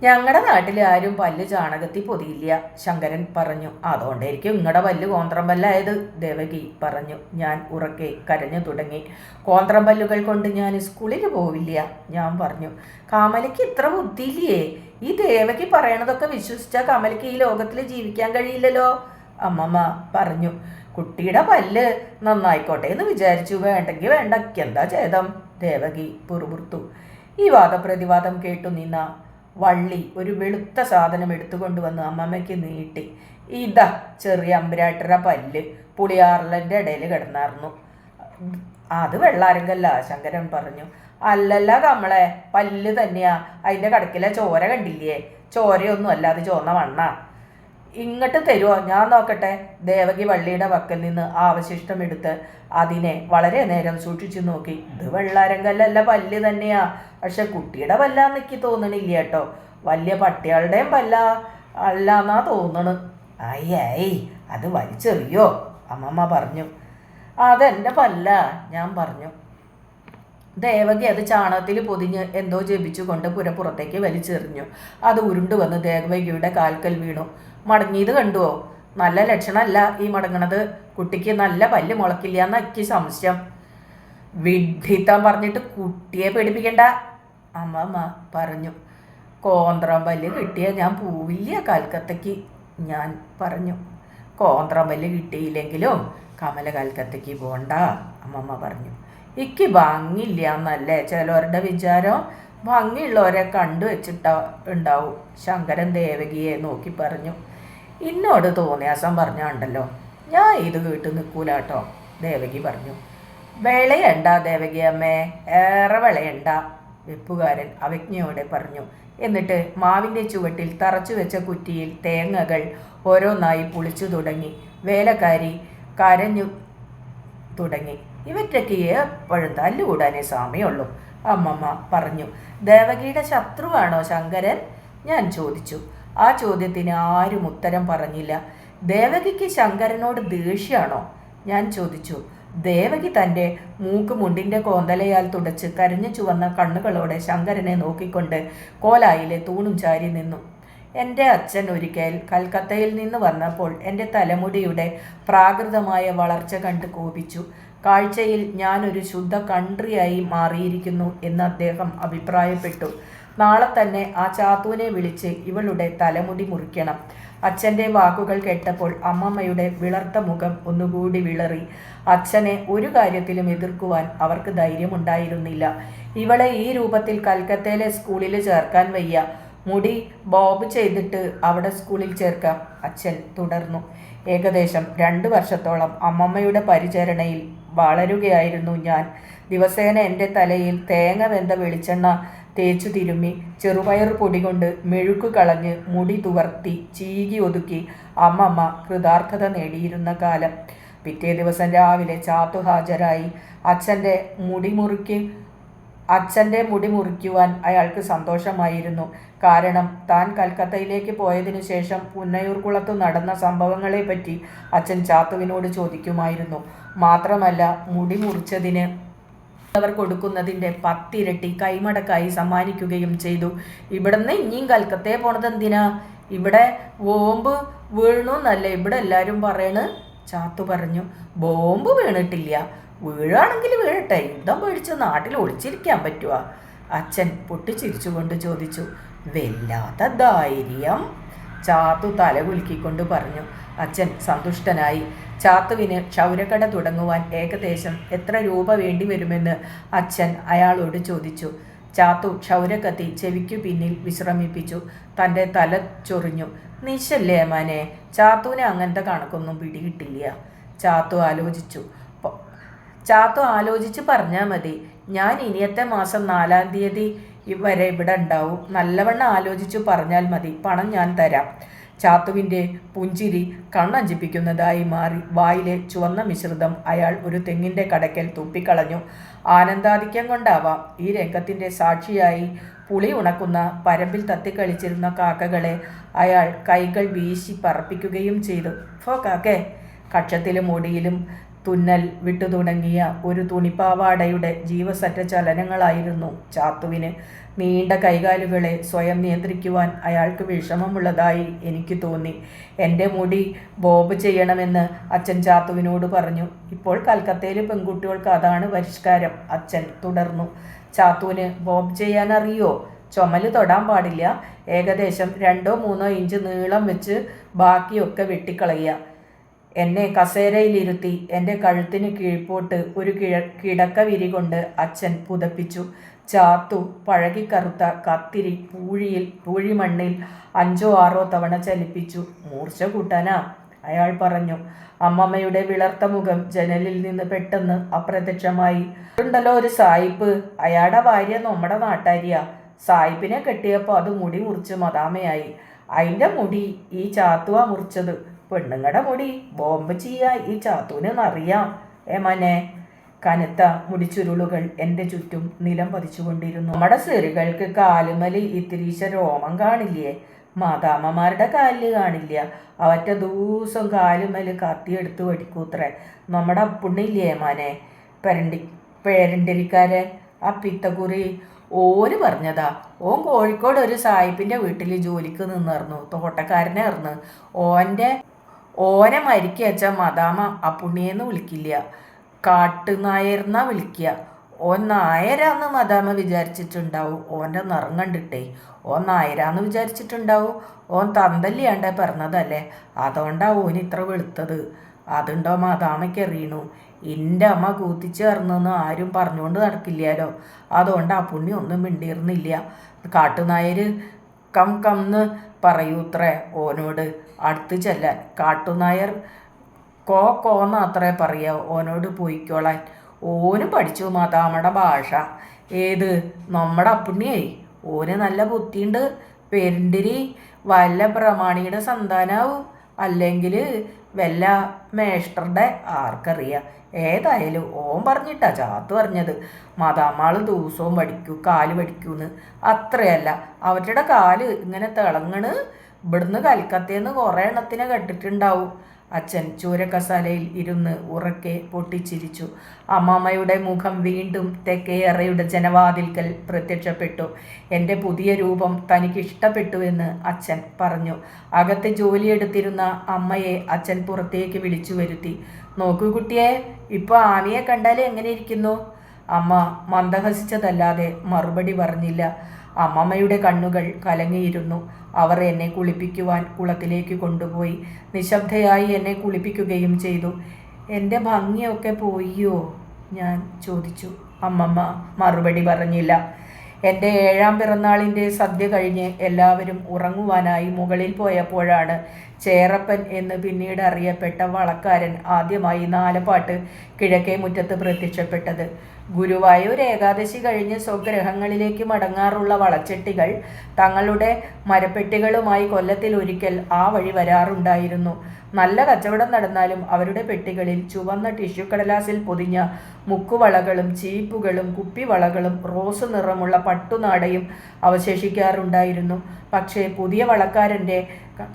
ഞങ്ങളുടെ നാട്ടിൽ ആരും പല്ല് ചാണകത്തിൽ പൊതിയില്ല, ശങ്കരൻ പറഞ്ഞു. അതുകൊണ്ടായിരിക്കും നിങ്ങളുടെ പല്ല് കോന്ത്രം പല്ലായത്, ദേവകി പറഞ്ഞു. ഞാൻ ഉറക്കെ കരഞ്ഞു തുടങ്ങി. കോന്ത്രം പല്ലുകൾ കൊണ്ട് ഞാൻ സ്കൂളിൽ പോവില്ല, ഞാൻ പറഞ്ഞു. കമലയ്ക്ക് ഇത്ര ബുദ്ധിയില്ലേ? ഈ ദേവകി പറയണതൊക്കെ വിശ്വസിച്ചാൽ കമലയ്ക്ക് ഈ ലോകത്തിൽ ജീവിക്കാൻ കഴിയില്ലല്ലോ, അമ്മമ്മ പറഞ്ഞു. കുട്ടിയുടെ പല്ല് നന്നായിക്കോട്ടെ എന്ന് വിചാരിച്ചു, വേണ്ടെങ്കിൽ വേണ്ടക്ക് എന്താ ചെയ്തം, ദേവകി പുറപുറത്തു. ഈ വാദപ്രതിവാദം കേട്ടു നിന്ന വള്ളി ഒരു വെളുത്ത സാധനം എടുത്തുകൊണ്ടുവന്ന് അമ്മമ്മയ്ക്ക് നീട്ടി. ഇതാ ചെറിയ അമ്പരാട്ടര പല്ല്, പുളിയാറിലൻ്റെ ഇടയിൽ കിടന്നായിരുന്നു. അത് വെള്ളാരങ്കല്ല, ശങ്കരൻ പറഞ്ഞു. അല്ലല്ല കമളെ, പല്ല് തന്നെയാ. അതിൻ്റെ കടക്കിലെ ചോര കണ്ടില്ലേ? ചോരയൊന്നും അല്ല, അത് ചുവന്ന മണ്ണ. ഇങ്ങോട്ട് തരുമോ, ഞാൻ നോക്കട്ടെ. ദേവകി വള്ളിയുടെ വക്കൽ നിന്ന് അവശിഷ്ടം എടുത്ത് അതിനെ വളരെ നേരം സൂക്ഷിച്ചു നോക്കി. ഇത് വെള്ളാരങ്കല്ലല്ല, പല്ല് തന്നെയാ. പക്ഷെ കുട്ടിയുടെ പല്ലാന്ന് എനിക്ക് തോന്നണില്ല കേട്ടോ, വലിയ പട്ടികളുടെയും പല്ല അല്ലാന്നാ തോന്നണ്. അയ്യായി, അത് വലിച്ചെറിയോ, അമ്മമ്മ പറഞ്ഞു. അതെൻ്റെ പല്ല, ഞാൻ പറഞ്ഞു. ദേവകി അത് ചാണകത്തിൽ പൊതിഞ്ഞ് എന്തോ ജപിച്ചുകൊണ്ട് പുരപ്പുറത്തേക്ക് വലിച്ചെറിഞ്ഞു. അത് ഉരുണ്ടുവന്ന് ദേവകിയുടെ കാൽക്കൽ വീണു. മടങ്ങിയത് കണ്ടുവോ? നല്ല ലക്ഷണമല്ല ഈ മടങ്ങണത്. കുട്ടിക്ക് നല്ല പല്ല് മുളക്കില്ല എന്ന് എനിക്ക് സംശയം. വിഡ്ഢിത്തം പറഞ്ഞിട്ട് കുട്ടിയെ പേടിപ്പിക്കണ്ട, അമ്മമ്മ പറഞ്ഞു. കോന്ത്രം പല്ല് കിട്ടിയാൽ ഞാൻ പോവില്ല കൽക്കത്തയ്ക്ക്, ഞാൻ പറഞ്ഞു. കോന്ത്രം പല്ല് കിട്ടിയില്ലെങ്കിലും കമല കൽക്കത്തയ്ക്ക് പോകണ്ട, അമ്മമ്മ പറഞ്ഞു. എനിക്ക് ഭംഗിയില്ല എന്നല്ലേ ചിലവരുടെ വിചാരം. ഭംഗിയുള്ളവരെ ഉണ്ടാവും, ശങ്കരൻ ദേവകിയെ നോക്കി പറഞ്ഞു. എന്നോട് തോന്നിയാസം പറഞ്ഞുണ്ടല്ലോ, ഞാൻ ഇത് കേട്ട് നിൽക്കൂല കേട്ടോ, ദേവകി പറഞ്ഞു. വിളയണ്ട ദേവകി അമ്മേ, ഏറെ വിളയണ്ട, വെപ്പുകാരൻ അവജ്ഞയോടെ പറഞ്ഞു. എന്നിട്ട് മാവിൻ്റെ ചുവട്ടിൽ തറച്ചു വെച്ച കുറ്റിയിൽ തേങ്ങകൾ ഓരോന്നായി പുളിച്ചു തുടങ്ങി. വേലക്കാരി കരഞ്ഞു തുടങ്ങി. ഇവറ്റയ്ക്ക് എപ്പോഴും തല്ലുകൂടാനേ സമയമുള്ളൂ, അമ്മമ്മ പറഞ്ഞു. ദേവകിയുടെ ശത്രുവാണോ ശങ്കരൻ, ഞാൻ ചോദിച്ചു. ആ ചോദ്യത്തിന് ആരും ഉത്തരം പറഞ്ഞില്ല. ദേവകിക്ക് ശങ്കരനോട് ദേഷ്യമാണോ, ഞാൻ ചോദിച്ചു. ദേവകി തൻ്റെ മൂക്ക് മുണ്ടിൻ്റെ കോന്തലയാൽ തുടച്ച് കരഞ്ഞു ചുവന്ന കണ്ണുകളോടെ ശങ്കരനെ നോക്കിക്കൊണ്ട് കോലായിലെ തൂണും ചാരി നിന്നു. എൻ്റെ അച്ഛൻ ഒരിക്കൽ കൽക്കത്തയിൽ നിന്ന് വന്നപ്പോൾ എൻ്റെ തലമുടിയുടെ പ്രാകൃതമായ വളർച്ച കണ്ട് കോപിച്ചു. കാഴ്ചയിൽ ഞാനൊരു ശുദ്ധ കൺട്രിയായി മാറിയിരിക്കുന്നു എന്ന് അദ്ദേഹം അഭിപ്രായപ്പെട്ടു. നാളെ തന്നെ ആ ചാത്തൂനെ വിളിച്ച് ഇവളുടെ തലമുടി മുറിക്കണം. അച്ഛൻ്റെ വാക്കുകൾ കേട്ടപ്പോൾ അമ്മമ്മയുടെ വിളർത്ത മുഖം ഒന്നുകൂടി വിളറി. അച്ഛനെ ഒരു കാര്യത്തിലും എതിർക്കുവാൻ അവർക്ക് ധൈര്യമുണ്ടായിരുന്നില്ല. ഇവളെ ഈ രൂപത്തിൽ കൽക്കത്തയിലെ സ്കൂളിൽ ചേർക്കാൻ വയ്യ. മുടി ബോബ് ചെയ്തിട്ട് അവിടെ സ്കൂളിൽ ചേർക്കാം, അച്ഛൻ തുടർന്നു. ഏകദേശം 2 വർഷത്തോളം അമ്മമ്മയുടെ പരിചരണയിൽ വളരുകയായിരുന്നു ഞാൻ. ദിവസേന എൻ്റെ തലയിൽ തേങ്ങ വെന്ത വെളിച്ചെണ്ണ തേച്ചു തിരുമ്മി ചെറുപയർ പൊടി കൊണ്ട് മെഴുക്ക് കളഞ്ഞ് മുടി തുവർത്തി ചീകി ഒതുക്കി അമ്മമ്മ കൃതാർത്ഥത നേടിയിരുന്ന കാലം. പിറ്റേ ദിവസം രാവിലെ ചാത്തു ഹാജരായി. അച്ഛൻ്റെ മുടി മുറിക്കുവാൻ അയാൾക്ക് സന്തോഷമായിരുന്നു. കാരണം താൻ കൽക്കത്തയിലേക്ക് പോയതിനു ശേഷം പുന്നയൂർകുളത്ത് നടന്ന സംഭവങ്ങളെപ്പറ്റി അച്ഛൻ ചാത്തുവിനോട് ചോദിക്കുമായിരുന്നു. മാത്രമല്ല, മുടി മുറിച്ചതിന് അവർ കൊടുക്കുന്നതിൻ്റെ 10 ഇരട്ടി കൈമടക്കായി സമ്മാനിക്കുകയും ചെയ്തു. ഇവിടുന്ന് ഇനിയും കൽക്കത്തയെ പോണത് എന്തിനാ? ഇവിടെ ബോംബ് വീണു എന്നല്ലേ ഇവിടെ എല്ലാവരും പറയണ്, ചാത്തു പറഞ്ഞു. ബോംബ് വീണിട്ടില്ല, വീഴാണെങ്കിൽ വീഴട്ടെ, യുദ്ധം പേടിച്ച് നാട്ടിൽ ഒളിച്ചിരിക്കാൻ പറ്റുക, അച്ഛൻ പൊട്ടിച്ചിരിച്ചുകൊണ്ട് ചോദിച്ചു. വല്ലാത്ത ധൈര്യം, ചാത്തു തല കുലുക്കിക്കൊണ്ട് പറഞ്ഞു. അച്ഛൻ സന്തുഷ്ടനായി. ചാത്തുവിന് ക്ഷൗരക്കട തുടങ്ങുവാൻ ഏകദേശം എത്ര രൂപ വേണ്ടി വരുമെന്ന് അച്ഛൻ അയാളോട് ചോദിച്ചു. ചാത്തു ക്ഷൗരക്കത്തി ചെവിക്കു പിന്നിൽ വിശ്രമിപ്പിച്ചു. തൻ്റെ തല ചൊറിഞ്ഞു. നിശല്ലേ മാനെ, ചാത്തുവിനെ അങ്ങനത്തെ കണക്കൊന്നും പിടികിട്ടില്ല. ചാത്തു ആലോചിച്ച് പറഞ്ഞാൽ മതി. ഞാൻ ഇനിയത്തെ മാസം 4-ാം തീയതി വരെ ഇവിടെ ഉണ്ടാവും. നല്ലവണ്ണം ആലോചിച്ചു പറഞ്ഞാൽ മതി. പണം ഞാൻ തരാം. ചാത്തുവിൻ്റെ പുഞ്ചിരി കണ്ണഞ്ചിപ്പിക്കുന്നതായി മാറി. വായിലെ ചുവന്ന മിശ്രിതം അയാൾ ഒരു തെങ്ങിൻ്റെ കടയ്ക്കൽ തുപ്പിക്കളഞ്ഞു. ആനന്ദാധിക്യം കൊണ്ടാവാം ഈ രംഗത്തിൻ്റെ സാക്ഷിയായി പുളി ഉണക്കുന്ന പരമ്പിൽ തത്തിക്കളിച്ചിരുന്ന കാക്കകളെ അയാൾ കൈകൾ വീശി പറപ്പിക്കുകയും ചെയ്തു. ഫോ കാക്കേ! കക്ഷത്തിലും മുടിയിലും തുന്നൽ വിട്ടു തുടങ്ങിയ ഒരു തുണിപ്പാവാടയുടെ ജീവസറ്റ ചലനങ്ങളായിരുന്നു ചാത്തുവിന്. നീണ്ട കൈകാലുകളെ സ്വയം നിയന്ത്രിക്കുവാൻ അയാൾക്ക് വിഷമമുള്ളതായി എനിക്ക് തോന്നി. എൻ്റെ മുടി ബോബ് ചെയ്യണമെന്ന് അച്ഛൻ ചാത്തുവിനോട് പറഞ്ഞു. ഇപ്പോൾ കൽക്കത്തയിലെ പെൺകുട്ടികൾക്ക് അതാണ് പരിഷ്കാരം. അച്ഛൻ തുടർന്നു. ചാത്തുവിന് ബോബ് ചെയ്യാൻ അറിയോ? ചുമല് തൊടാൻ പാടില്ല. ഏകദേശം 2-3 ഇഞ്ച് നീളം വെച്ച് ബാക്കിയൊക്കെ വെട്ടിക്കളയുക. എന്നെ കസേരയിലിരുത്തി എൻ്റെ കഴുത്തിന് കീഴ്പോട്ട് ഒരു കിടക്ക വിരി കൊണ്ട് അച്ഛൻ പുതപ്പിച്ചു. ചാത്തു പഴകിക്കറുത്ത കത്തിരി പൂഴിമണ്ണിൽ 5-6 തവണ ചലിപ്പിച്ചു. മൂർച്ച കൂട്ടാനാ, അയാൾ പറഞ്ഞു. അമ്മമ്മയുടെ വിളർത്ത മുഖം ജനലിൽ നിന്ന് പെട്ടെന്ന് അപ്രത്യക്ഷമായി. ഉണ്ടല്ലോ ഒരു സായിപ്പ്, അയാളുടെ ഭാര്യ നമ്മുടെ നാട്ടാരിയാ. സായിപ്പിനെ കെട്ടിയപ്പോൾ അത് മുടി മുറിച്ച് മദാമയായി. അതിൻ്റെ മുടി ഈ ചാത്തുവാ മുറിച്ചത്. പെണ്ണുങ്ങളുടെ മുടി ബോംബ് ചെയ്യാ ഈ ചാത്തൂനെന്നറിയാം. മനെ കനത്ത മുടിച്ചുരുളുകൾ എൻ്റെ ചുറ്റും നിലം പതിച്ചുകൊണ്ടിരുന്നു. നമ്മുടെ സിറികൾക്ക് കാലുമലി ഇത്തിരീശ രോമം കാണില്ലേ? മാതാമ്മമാരുടെ കാലിൽ കാണില്ല. അവറ്റ ദിവസം കാലുമല് കത്തിയെടുത്ത് വടിക്കൂത്രേ. നമ്മുടെ അപ്പുണ്ണില്ലേ മനെ പേരണ്ടിരിക്കാരൻ ആ പിത്തക്കുറി ഓര് പറഞ്ഞതാ. ഓൻ കോഴിക്കോട് ഒരു സായിപ്പിൻ്റെ വീട്ടിൽ ജോലിക്ക് നിന്നിരുന്നു. തോട്ടക്കാരനായിരുന്നു. ഓനെ മരിക്കി വെച്ച മദാമ അപ്പുണ്ണിയെന്ന് വിളിക്കില്ല, കാട്ടുനായർന്നാ വിളിക്കുക. ഓൻ നായരാന്ന് മദാമ വിചാരിച്ചിട്ടുണ്ടാവും. ഓൻ്റെ നിറം കണ്ടിട്ടേ ഓൻ നായരാന്ന് വിചാരിച്ചിട്ടുണ്ടാവും. ഓൻ തന്തല്ലിയാണ്ടേ പറഞ്ഞതല്ലേ, അതുകൊണ്ടാ ഓൻ ഇത്ര വെളുത്തത്. അതുണ്ടോ മദാമയ്ക്ക് അറിയണു. എൻ്റെ അമ്മ കൂത്തിച്ചേർന്നെന്ന് ആരും പറഞ്ഞുകൊണ്ട് നടക്കില്ലല്ലോ. അതുകൊണ്ട് ആ പുണ്ണി ഒന്നും മിണ്ടിയിരുന്നില്ല. കാട്ടുനായർ കംന്ന് പറയൂത്രേ ഓനോട് അടുത്ത് ചെല്ലാൻ. കാട്ടുനായർ കോന്ന് അത്രേ പറയാ ഓനോട് പോയിക്കോളാൻ. ഓന് പഠിച്ചു മദാമയുടെ ഭാഷ. ഏത് നമ്മുടെ അപ്പുണ്ണിയേ? ഓന് നല്ല ബുദ്ധിയുണ്ട്. പെരുണ്ടിരി വല്ല പ്രമാണിയുടെ സന്താനാവും, അല്ലെങ്കിൽ വല്ല മേസ്റ്ററുടെ, ആർക്കറിയാം. ഏതായാലും ഓൻ പറഞ്ഞിട്ടാ ചാത്തു പറഞ്ഞത്. മദാമാള് ദിവസവും കാല് പഠിക്കൂന്ന്. അത്രയല്ല, അവരുടെ കാല് ഇങ്ങനെ തിളങ്ങണ്. ഇവിടുന്ന് കൽക്കത്തയിൽ കുറേ എണ്ണത്തിനെ കെട്ടിട്ടുണ്ടാവും. അച്ഛൻ ചൂരക്കസാലയിൽ ഇരുന്ന് ഉറക്കെ പൊട്ടിച്ചിരിച്ചു. അമ്മാമ്മയുടെ മുഖം വീണ്ടും തെക്കേയറയുടെ ജനവാതിൽക്കൽ പ്രത്യക്ഷപ്പെട്ടു. എൻ്റെ പുതിയ രൂപം തനിക്കിഷ്ടപ്പെട്ടുവെന്ന് അച്ഛൻ പറഞ്ഞു. അകത്ത് ജോലിയെടുത്തിരുന്ന അമ്മയെ അച്ഛൻ പുറത്തേക്ക് വിളിച്ചു വരുത്തി. നോക്കൂ കുട്ടിയെ, ഇപ്പോൾ ആമിയെ കണ്ടാൽ എങ്ങനെ ഇരിക്കുന്നു? അമ്മ മന്ദഹസിച്ചതല്ലാതെ മറുപടി പറഞ്ഞില്ല. അമ്മമ്മയുടെ കണ്ണുകൾ കലങ്ങിയിരുന്നു. അവർ എന്നെ കുളിപ്പിക്കുവാൻ കുളത്തിലേക്ക് കൊണ്ടുപോയി. നിശബ്ദയായി എന്നെ കുളിപ്പിക്കുകയും ചെയ്തു. എൻ്റെ ഭംഗിയൊക്കെ പോയോ? ഞാൻ ചോദിച്ചു. അമ്മമ്മ മറുപടി പറഞ്ഞില്ല. എൻ്റെ 7ാം പിറന്നാളിൻ്റെ സദ്യ കഴിഞ്ഞ് എല്ലാവരും ഉറങ്ങുവാനായി മുകളിൽ പോയപ്പോഴാണ് ചേറപ്പൻ എന്ന് പിന്നീട് അറിയപ്പെട്ട വളക്കാരൻ ആദ്യമായി നാലപ്പാട്ട് കിഴക്കേ മുറ്റത്ത് പ്രത്യക്ഷപ്പെട്ടത്. ഗുരുവായൂർ ഏകാദശി കഴിഞ്ഞ് സ്വഗ്രഹങ്ങളിലേക്ക് മടങ്ങാറുള്ള വളച്ചെട്ടികൾ തങ്ങളുടെ മരപ്പെട്ടികളുമായി കൊല്ലത്തിൽ ഒരിക്കൽ ആ വഴി വരാറുണ്ടായിരുന്നു. നല്ല കച്ചവടം നടന്നാലും അവരുടെ പെട്ടികളിൽ ചുവന്ന ടിഷ്യൂ കടലാസിൽ പൊതിഞ്ഞ മുക്കുവളകളും ചീപ്പുകളും കുപ്പിവളകളും റോസ് നിറമുള്ള പട്ടുനാടയും അവശേഷിക്കാറുണ്ടായിരുന്നു. പക്ഷേ പുതിയ വളക്കാരൻ്റെ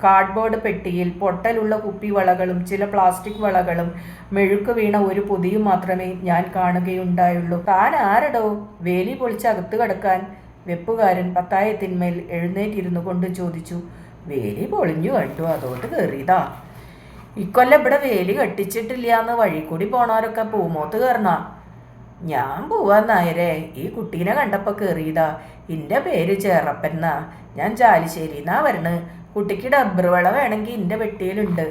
കാർഡ്ബോർഡ് പെട്ടിയിൽ പൊട്ടലുള്ള കുപ്പിവളകളും ചില പ്ലാസ്റ്റിക് വളകളും മെഴുക്ക് വീണ ഒരു പൊതിയും മാത്രമേ ഞാൻ കാണുകയുണ്ടായുള്ളൂ. താൻ ആരടോ വേലി പൊളിച്ച് അകത്ത് കിടക്കാൻ? വെപ്പുകാരൻ പത്തായത്തിന്മേൽ എഴുന്നേറ്റിരുന്നു കൊണ്ട് ചോദിച്ചു. വേലി പൊളിഞ്ഞു കണ്ടു, അതോട്ട് കയറിയതാ. ഇക്കൊല്ലം ഇവിടെ വേലി കെട്ടിച്ചിട്ടില്ല എന്ന് വഴി കൂടി പോണവരൊക്കെ പൂമോത്ത് കയറണ. ഞാൻ പോവാൻ നായരെ, ഈ കുട്ടീനെ കണ്ടപ്പോൾ കയറിയതാ. എൻ്റെ പേര് ചേറപ്പന്നാ, ഞാൻ ചാലിശ്ശേരിന്നാ വരണ്. കുട്ടിക്ക് ഡബ്ബർ വള വേണമെങ്കിൽ എൻ്റെ വെട്ടിയിലുണ്ട്.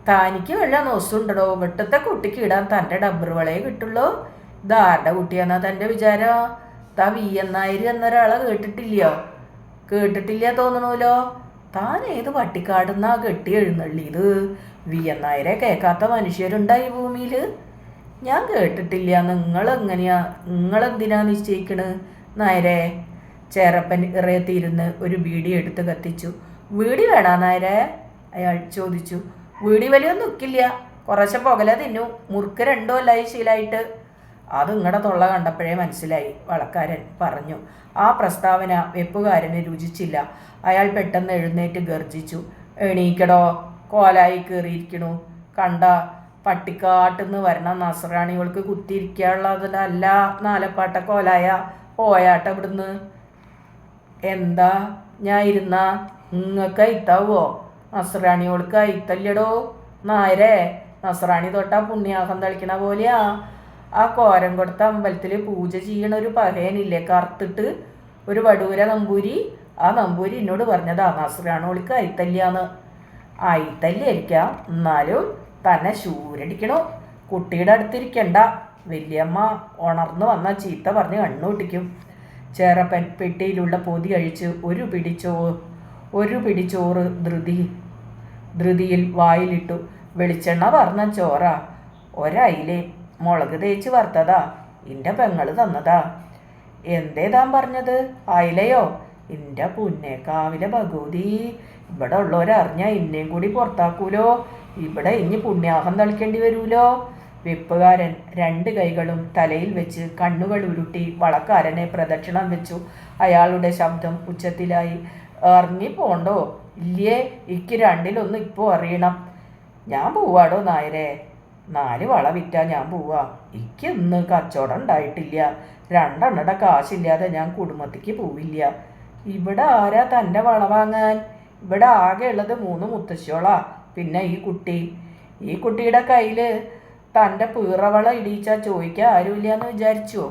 താനിക്ക് വല്ല നോസുണ്ടോ? വെട്ടത്തെ കുട്ടിക്ക് ഇടാൻ തൻ്റെ ഡബ്ബർ വളയെ കിട്ടുള്ളൂ. ഇതാരുടെ കുട്ടിയാന്നാ തൻ്റെ വിചാരം? താ VN നായർ എന്നൊരാളെ കേട്ടിട്ടില്ല തോന്നണല്ലോ. താൻ ഏത് പട്ടിക്കാടുന്നാ കെട്ടി എഴുന്നള്ളിയത്? VN നായരെ കേൾക്കാത്ത മനുഷ്യരുണ്ടായി ഭൂമിയിൽ? ഞാൻ കേട്ടിട്ടില്ല. നിങ്ങളെന്തിനാ നിശ്ചയിക്കണ് നായരെ? ചേരപ്പൻ ഇറയത്തിയിരുന്ന് ഒരു ബീഡി എടുത്ത് കത്തിച്ചു. വീടി വേണോ നായരെ? അയാൾ ചോദിച്ചു. വീടി വലിയൊന്നും നിൽക്കില്ല, കുറച്ച് പുകല തിന്നു. മുറുക്ക് 2 കൊല്ലായി ശീലായിട്ട്. അത് നിങ്ങളുടെ തൊള്ള കണ്ടപ്പോഴേ മനസ്സിലായി, വളക്കാരൻ പറഞ്ഞു. ആ പ്രസ്താവന വെപ്പുകാരന് രുചിച്ചില്ല. അയാൾ പെട്ടെന്ന് എഴുന്നേറ്റ് ഗർജിച്ചു. എണീക്കടോ, കോലായി കയറിയിരിക്കണു. കണ്ട പട്ടിക്കാട്ടിന്ന് വരണ നസ്രാണികൾക്ക് കുത്തിയിരിക്കാനുള്ളതല്ല നാലപ്പാട്ട കോലായ. പോയാട്ട ഇവിടുന്ന്. എന്താ ഞാൻ ഇരുന്നാ നിങ്ങൾക്ക് അയിത്താവോ? നസ്രാണികൾക്ക് അയിത്തല്ലടോ നായരെ. നസ്രാണി തൊട്ടാ പുണ്യാഹം തളിക്കണ പോലെയാ. ആ കോരം കൊടുത്ത അമ്പലത്തിൽ പൂജ ചെയ്യണ ഒരു പഹയനില്ലേ കറുത്തിട്ട്, ഒരു വടൂര നമ്പൂരി. ആ നമ്പൂരി എന്നോട് പറഞ്ഞതാ നസ്രാണികൾക്ക് അയിത്തല്ലാന്ന്. അയിത്തല്ലായിരിക്കാം, എന്നാലും തന്നെ ശൂരടിക്കണു. കുട്ടിയുടെ അടുത്തിരിക്കണ്ട, വല്യമ്മ ഉണർന്നു വന്ന ചീത്ത പറഞ്ഞ് കണ്ണുപൊട്ടിക്കും. ചേരപ്പൻ പെട്ടിയിലുള്ള പൊതി അഴിച്ച് ഒരു പിടിച്ചോറ് ധൃതിയിൽ വായിലിട്ടു. വെളിച്ചെണ്ണ പറഞ്ഞ ചോറ, ഒരയിലെ മുളക് തേച്ച് വറുത്തതാ, എൻ്റെ പെങ്ങള് തന്നതാ. എന്തേതാൻ പറഞ്ഞത്? അയിലയോ? എൻ്റെ പുന്നേക്കാവിലെ ഭഗവതി, ഇവിടെ ഉള്ളവരറിഞ്ഞാ എന്നെയും കൂടി പുറത്താക്കൂലോ. ഇവിടെ ഇനി പുണ്യാഹം തളിക്കേണ്ടി വരൂലോ. വെപ്പുകാരൻ 2 കൈകളും തലയിൽ വെച്ച് കണ്ണുകൾ ഉരുട്ടി വളക്കാരനെ പ്രദക്ഷിണം വെച്ചു. അയാളുടെ ശബ്ദം ഉച്ചത്തിലായി. ഇറങ്ങിപ്പോണ്ടോ? ഇല്ലേ, ഇക്ക് 2-1 ഇപ്പോൾ അറിയണം. ഞാൻ പോവാടോ നായരെ. 4 വള വിറ്റാ ഞാൻ പോവാ. ഇന്ന് കച്ചവടം ഉണ്ടായിട്ടില്ല. 2 എണ്ണയുടെ കാശില്ലാതെ ഞാൻ കുടുംബത്തേക്ക് പോവില്ല. ഇവിടെ ആരാ തൻ്റെ വള വാങ്ങാൻ? ഇവിടെ ആകെ ഉള്ളത് 3 മുത്തശ്ശിയോളാ, പിന്നെ ഈ കുട്ടിയുടെ കയ്യിൽ തൻ്റെ പീറവള ഇടിച്ചാൽ ചോദിക്കാൻ ആരുമില്ലാന്ന് വിചാരിച്ചോ?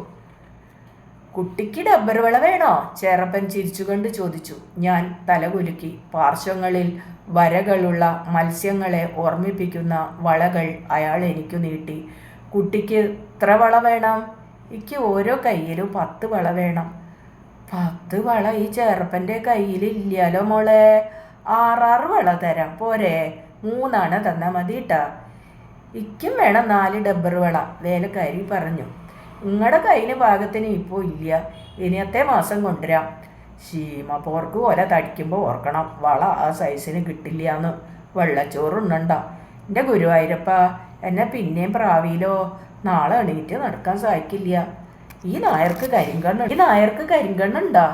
കുട്ടിക്ക് ഡബ്ബർ വള വേണോ? ചേരപ്പൻ ചിരിച്ചുകൊണ്ട് ചോദിച്ചു. ഞാൻ തലകുലുക്കി. പാർശ്വങ്ങളിൽ വരകളുള്ള മത്സ്യങ്ങളെ ഓർമ്മിപ്പിക്കുന്ന വളകൾ അയാൾ എനിക്കു നീട്ടി. കുട്ടിക്ക് എത്ര വള വേണം? എനിക്ക് ഓരോ കയ്യിലും 10 വള വേണം. 10 വള ഈ ചേരപ്പൻ്റെ കയ്യിലില്ലല്ലോ മോളെ. 6 വള തരാം, പോരെ? 3 തന്നാൽ മതി കേട്ടാ. ഇക്കും വേണം 4 ഡബ്ബർ വള, വേലക്കാരി പറഞ്ഞു. നിങ്ങളുടെ കയ്യിന് പാകത്തിന് ഇപ്പോൾ ഇല്ല, ഇനിയത്തെ മാസം കൊണ്ടുവരാം. ശീമപ്പോർക്ക് പോലെ തടിക്കുമ്പോൾ ഓർക്കണം, വള ആ സൈസിന് കിട്ടില്ലാന്ന്. വെള്ളച്ചോറുണ്ടണ്ട. എൻ്റെ ഗുരുവായൂരപ്പ, എന്നെ പിന്നെയും പ്രാവിയിലോ. നാളെ എണീറ്റ് നടക്കാൻ സാധിക്കില്ല. ഈ നായർക്ക് കരിങ്കണ്ണുണ്ടാ?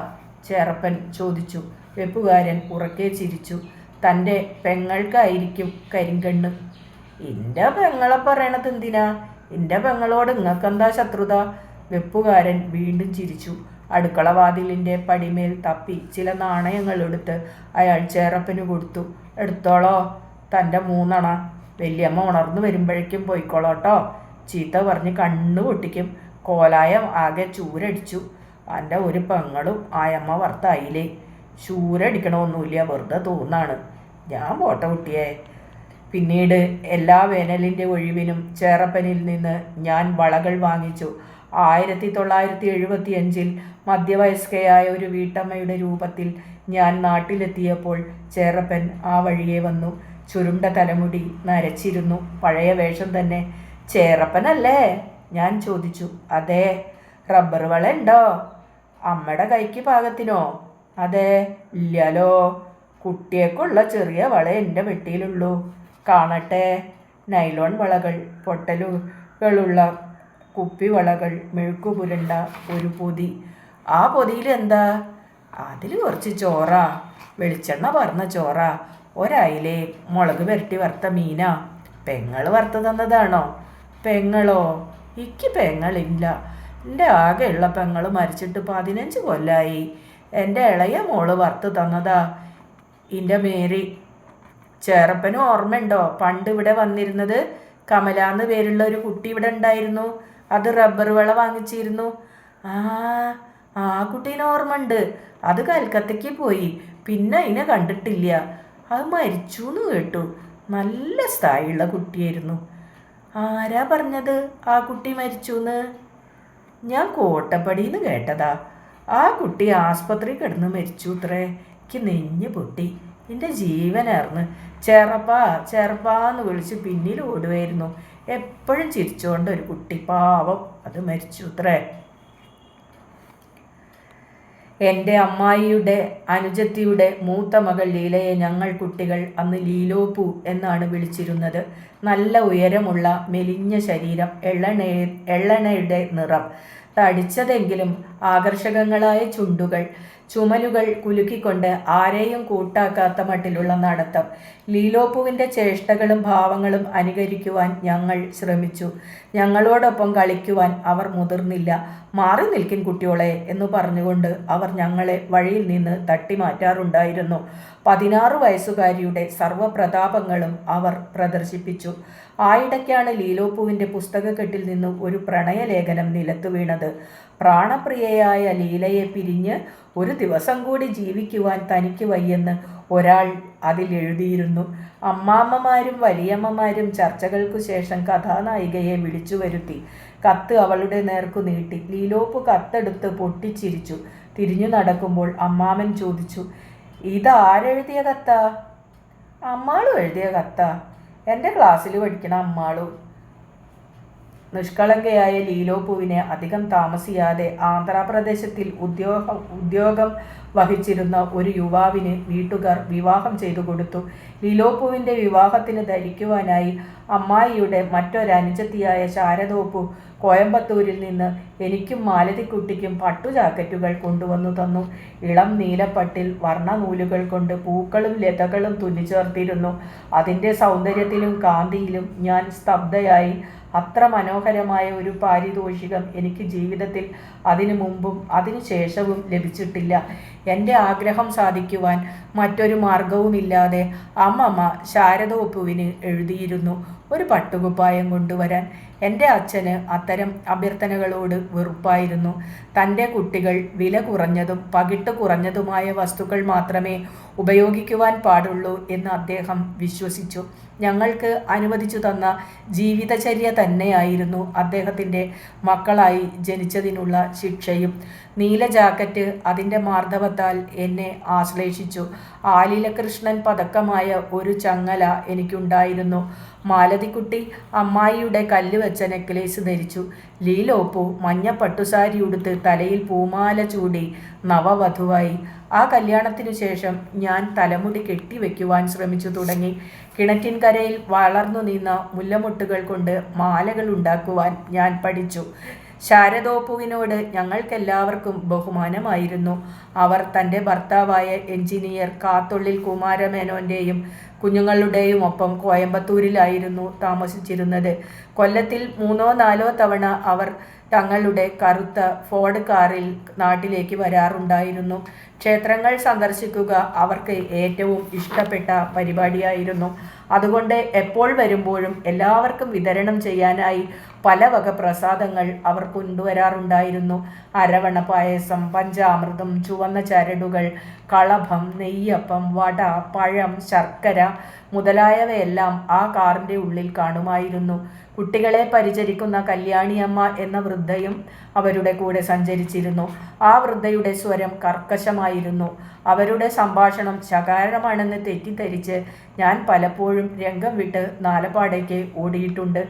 ചേരപ്പൻ ചോദിച്ചു. വെപ്പുകാരൻ ഉറക്കെ ചിരിച്ചു. തൻ്റെ പെങ്ങൾക്കായിരിക്കും കരിങ്കണ്ണ്. എൻ്റെ പെങ്ങളെ പറയണത് എന്തിനാ? എൻ്റെ പെങ്ങളോട് നിങ്ങൾക്കെന്താ ശത്രുത? വെപ്പുകാരൻ വീണ്ടും ചിരിച്ചു. അടുക്കളവാതിലിൻ്റെ പടിമേൽ തപ്പി ചില നാണയങ്ങൾ എടുത്ത് അയാൾ ചേരപ്പന് കൊടുത്തു. എടുത്തോളോ, തൻ്റെ 3 അണ. വല്യമ്മ ഉണർന്നു വരുമ്പോഴേക്കും പോയിക്കോളോട്ടോ. ചീത്ത പറഞ്ഞ് കണ്ണു പൊട്ടിക്കും. കോലായം ആകെ ചൂരടിച്ചു. എൻ്റെ ഒരു പെങ്ങളും ആയമ്മ ഭർത്തായില്ലേ. ചൂരടിക്കണമൊന്നുമില്ല, വെറുതെ തോന്നാണ്. ഞാൻ പോട്ടെ കുട്ടിയെ. പിന്നീട് എല്ലാ വേനലിൻ്റെ ഒഴിവിനും ചേരപ്പനിൽ നിന്ന് ഞാൻ വളകൾ വാങ്ങിച്ചു. 1975 മധ്യവയസ്കയായ ഒരു വീട്ടമ്മയുടെ രൂപത്തിൽ ഞാൻ നാട്ടിലെത്തിയപ്പോൾ ചേരപ്പൻ ആ വഴിയെ വന്നു. ചുരുണ്ട തലമുടി നരച്ചിരുന്നു. പഴയ വേഷം തന്നെ. ചേരപ്പനല്ലേ? ഞാൻ ചോദിച്ചു. അതെ. റബ്ബർ വള ഉണ്ടോ? അമ്മയുടെ കൈക്ക് പാകത്തിനോ? അതെ. ഇല്ലല്ലോ, കുട്ടിയേക്കുള്ള ചെറിയ വള എൻ്റെ വെട്ടിയിലുള്ളൂ. കാണട്ടെ. നൈലോൺ വളകൾ, പൊട്ടലുകളുള്ള കുപ്പിവളകൾ, മെഴുക്കുപുരണ്ട ഒരു പൊതി. ആ പൊതിയിൽ എന്താ? അതിൽ കുറച്ച് ചോറ, വെളിച്ചെണ്ണ പറഞ്ഞ ചോറ, ഒരയിലെ മുളക് പുരട്ടി വറുത്ത മീനാ. പെങ്ങൾ വറുത്ത് തന്നതാണോ? പെങ്ങളോ? എനിക്ക് പെങ്ങളില്ല. എൻ്റെ ആകെയുള്ള പെങ്ങൾ മരിച്ചിട്ട് 15 കൊല്ലായി. എൻ്റെ ഇളയ മോള് വറുത്ത് തന്നതാ, എൻ്റെ മേരി. ചേരപ്പന് ഓർമ്മയുണ്ടോ പണ്ട് ഇവിടെ വന്നിരുന്നത്? കമലാന്ന് പേരുള്ള ഒരു കുട്ടി ഇവിടെ ഉണ്ടായിരുന്നു. അത് റബ്ബർ വള വാങ്ങിച്ചിരുന്നു. ആ കുട്ടീനെ ഓർമ്മയുണ്ട്. അത് കൽക്കത്തയ്ക്ക് പോയി, പിന്നെ അതിനെ കണ്ടിട്ടില്ല. അത് മരിച്ചു എന്ന് കേട്ടു. നല്ല സ്ഥായിയുള്ള കുട്ടിയായിരുന്നു. ആരാ പറഞ്ഞത് ആ കുട്ടി മരിച്ചുന്ന്? ഞാൻ കോട്ടപ്പടിന്ന് കേട്ടതാ. ആ കുട്ടി ആസ്പത്രി കിടന്ന് മരിച്ചു അത്രേ. എനിക്ക് നെഞ്ഞ് പൊട്ടി. എൻ്റെ ജീവനായിരുന്നു. ചെറുപ്പാന്ന് വിളിച്ച് പിന്നിൽ ഓടുമായിരുന്നു. എപ്പോഴും ചിരിച്ചുകൊണ്ട് ഒരു കുട്ടി, പാവം, അത് മരിച്ചു അത്രേ. എൻ്റെ അമ്മായിയുടെ അനുജത്തിയുടെ മൂത്ത മകൾ ലീലയെ ഞങ്ങൾ കുട്ടികൾ അന്ന് ലീലോപ്പു എന്നാണ് വിളിച്ചിരുന്നത്. നല്ല ഉയരമുള്ള മെലിഞ്ഞ ശരീരം, എള്ളെണ്ണയുടെ നിറം, തടിച്ചതെങ്കിലും ആകർഷകങ്ങളായ ചുണ്ടുകൾ, ചുമലുകൾ കുലുക്കിക്കൊണ്ട് ആരെയും കൂട്ടാക്കാത്ത മട്ടിലുള്ള നടത്തം. ലീലോപ്പുവിൻ്റെ ചേഷ്ടകളും ഭാവങ്ങളും അനുകരിക്കുവാൻ ഞങ്ങൾ ശ്രമിച്ചു. ഞങ്ങളോടൊപ്പം കളിക്കുവാൻ അവർ മുതിർന്നില്ല. മാറി നിൽക്കിൻ കുട്ടിയോളെ എന്ന് പറഞ്ഞുകൊണ്ട് അവർ ഞങ്ങളെ വഴിയിൽ നിന്ന് തട്ടിമാറ്റാറുണ്ടായിരുന്നു. 16 വയസ്സുകാരിയുടെ സർവ്വപ്രതാപങ്ങളും അവർ പ്രദർശിപ്പിച്ചു. ആയിടയ്ക്കാണ് ലീലോപ്പുവിൻ്റെ പുസ്തകക്കെട്ടിൽ നിന്ന് ഒരു പ്രണയലേഖനം നിലത്തു വീണത്. പ്രാണപ്രിയയായ ലീലയെ പിരിഞ്ഞ് ഒരു ദിവസം കൂടി ജീവിക്കുവാൻ തനിക്ക് വയ്യെന്ന് ഒരാൾ അതിൽ എഴുതിയിരുന്നു. അമ്മാമ്മമാരും വലിയമ്മമാരും ചർച്ചകൾക്കു ശേഷം കഥാനായികയെ വിളിച്ചു വരുത്തി. കത്ത് അവളുടെ നേർക്കു നീട്ടി. ലീലോപ്പ് കത്തെടുത്ത് പൊട്ടിച്ചിരിച്ചു. തിരിഞ്ഞു നടക്കുമ്പോൾ അമ്മാമൻ ചോദിച്ചു, ഇതാരെഴുതിയ കത്താ? അമ്മാളു എഴുതിയ കത്താ. എൻ്റെ ക്ലാസ്സിൽ പഠിക്കണ അമ്മാളു. നിഷ്കളങ്കയായ ലീലോപ്പുവിനെ അധികം താമസിയാതെ ആന്ധ്രാപ്രദേശത്തിൽ ഉദ്യോഗം വഹിച്ചിരുന്ന ഒരു യുവാവിന് വീട്ടുകാർ വിവാഹം ചെയ്തു കൊടുത്തു. ലീലോപ്പുവിൻ്റെ വിവാഹത്തിന് ധരിക്കുവാനായി അമ്മായിയുടെ മറ്റൊരനുജത്തിയായ ശാരദോപ്പു കോയമ്പത്തൂരിൽ നിന്ന് എനിക്കും മാലതിക്കുട്ടിക്കും പട്ടു ജാക്കറ്റുകൾ കൊണ്ടുവന്നു തന്നു. ഇളം നീലപ്പട്ടിൽ വർണ്ണനൂലുകൾ കൊണ്ട് പൂക്കളും ലതകളും തുന്നിച്ചേർത്തിരുന്നു. അതിൻ്റെ സൗന്ദര്യത്തിലും കാന്തിയിലും ഞാൻ സ്തബ്ധയായി. അത്ര മനോഹരമായ ഒരു പാരിതോഷികം എനിക്ക് ജീവിതത്തിൽ അതിനു മുമ്പും അതിനു ശേഷവും ലഭിച്ചിട്ടില്ല. എൻ്റെ ആഗ്രഹം സാധിക്കുവാൻ മറ്റൊരു മാർഗവുമില്ലാതെ അമ്മമ്മ ശാരദോപ്പുവിന് എഴുതിയിരുന്നു ഒരു പട്ടുകുപ്പായം കൊണ്ടുവരാൻ. എൻ്റെ അച്ഛന് അത്തരം അഭ്യർത്ഥനകളോട് വെറുപ്പായിരുന്നു. തൻ്റെ കുട്ടികൾ വില കുറഞ്ഞതും പകിട്ട് കുറഞ്ഞതുമായ വസ്തുക്കൾ മാത്രമേ ഉപയോഗിക്കുവാൻ പാടുള്ളൂ എന്ന് അദ്ദേഹം വിശ്വസിച്ചു. ഞങ്ങൾക്ക് അനുവദിച്ചു തന്ന ജീവിതചര്യ തന്നെയായിരുന്നു അദ്ദേഹത്തിൻ്റെ മക്കളായി ജനിച്ചതിനുള്ള ശിക്ഷയും. നീല ജാക്കറ്റ് അതിൻ്റെ മാർദ്ദവത്താൽ എന്നെ ആശ്ലേഷിച്ചു. ആലിലകൃഷ്ണൻ പതക്കമായ ഒരു ചങ്ങല എനിക്കുണ്ടായിരുന്നു. മാലതിക്കുട്ടി അമ്മായിയുടെ കല്ലുവെച്ച നെക്ലേസ് ധരിച്ചു. ലീലോപ്പു മഞ്ഞ പട്ടുസാരി ഉടുത്ത് തലയിൽ പൂമാല ചൂടി നവവധുവായി. ആ കല്യാണത്തിനു ശേഷം ഞാൻ തലമുടി കെട്ടിവെക്കുവാൻ ശ്രമിച്ചു തുടങ്ങി. കിണറ്റിൻകരയിൽ വളർന്നു നിന്ന മുല്ലമൊട്ടുകൾ കൊണ്ട് മാലകൾ ഉണ്ടാക്കുവാൻ ഞാൻ പഠിച്ചു. ശാരദോപ്പുവിനോട് ഞങ്ങൾക്കെല്ലാവർക്കും ബഹുമാനമായിരുന്നു. അവർ തൻ്റെ ഭർത്താവായ എഞ്ചിനീയർ കാത്തൊള്ളിൽ കുമാരമേനോൻ്റെയും കുഞ്ഞുങ്ങളുടെയും ഒപ്പം കോയമ്പത്തൂരിലായിരുന്നു താമസിച്ചിരുന്നത്. കൊല്ലത്തിൽ 3-4 തവണ അവർ തങ്ങളുടെ കറുത്ത ഫോർഡ് കാറിൽ നാട്ടിലേക്ക് വരാറുണ്ടായിരുന്നു. ക്ഷേത്രങ്ങൾ സന്ദർശിക്കുക അവർക്ക് ഏറ്റവും ഇഷ്ടപ്പെട്ട പരിപാടിയായിരുന്നു. അതുകൊണ്ട് എപ്പോൾ വരുമ്പോഴും എല്ലാവർക്കും വിതരണം ചെയ്യാനായി പല വക പ്രസാദങ്ങൾ അവർ കൊണ്ടുവരാറുണ്ടായിരുന്നു. അരവണ പായസം, പഞ്ചാമൃതം, ചുവന്ന ചരടുകൾ, കളഭം, നെയ്യപ്പം, വട, പഴം, ശർക്കര മുതലായവയെല്ലാം ആ കാറിൻ്റെ ഉള്ളിൽ കാണുമായിരുന്നു. കുട്ടികളെ പരിചരിക്കുന്ന കല്യാണിയമ്മ എന്ന വൃദ്ധയും അവരുടെ കൂടെ സഞ്ചരിച്ചിരുന്നു. ആ വൃദ്ധയുടെ സ്വരം കർക്കശമായിരുന്നു. അവരുടെ സംഭാഷണം ശകാരമാണെന്ന് തെറ്റിദ്ധരിച്ച് ഞാൻ പലപ്പോഴും രംഗം വിട്ട് നാലപ്പാടേക്ക് ഓടിയിട്ടുണ്ട്.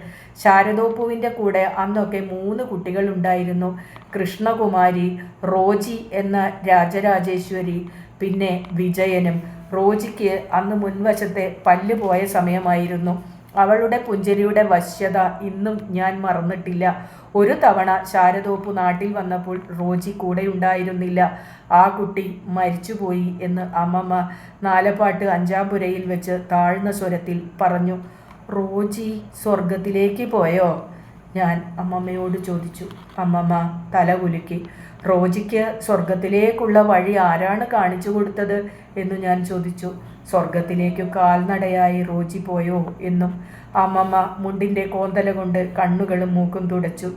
ശാരദോപ്പുവിൻ്റെ കൂടെ അന്നൊക്കെ 3 കുട്ടികളുണ്ടായിരുന്നു. കൃഷ്ണകുമാരി, റോജി എന്ന രാജരാജേശ്വരി, പിന്നെ വിജയനും. റോജിക്ക് അന്ന് മുൻവശത്തെ പല്ല് പോയ സമയമായിരുന്നു. അവളുടെ പുഞ്ചിരിയുടെ വശ്യത ഇന്നും ഞാൻ മറന്നിട്ടില്ല. ഒരു തവണ ശാരദോപ്പു നാട്ടിൽ വന്നപ്പോൾ റോജി കൂടെയുണ്ടായിരുന്നില്ല. ആ കുട്ടി മരിച്ചുപോയി എന്ന് അമ്മമ്മ നാലപ്പാട്ട് 5-ാം പുരയിൽ വെച്ച് താഴ്ന്ന സ്വരത്തിൽ പറഞ്ഞു. റോജി സ്വർഗത്തിലേക്ക് പോയോ? ഞാൻ അമ്മമ്മയോട് ചോദിച്ചു. അമ്മമ്മ തല കുലുക്കി. റോജിക്ക് സ്വർഗത്തിലേക്കുള്ള വഴി ആരാണ് കാണിച്ചു കൊടുത്തത് എന്നു ഞാൻ ചോദിച്ചു. സ്വർഗത്തിലേക്കു കാൽനടയായി റോജി പോയോ എന്നും. അമ്മമ്മ മുണ്ടിൻ്റെ കോന്തല കൊണ്ട് കണ്ണുകളും മൂക്കും തുടച്ചു.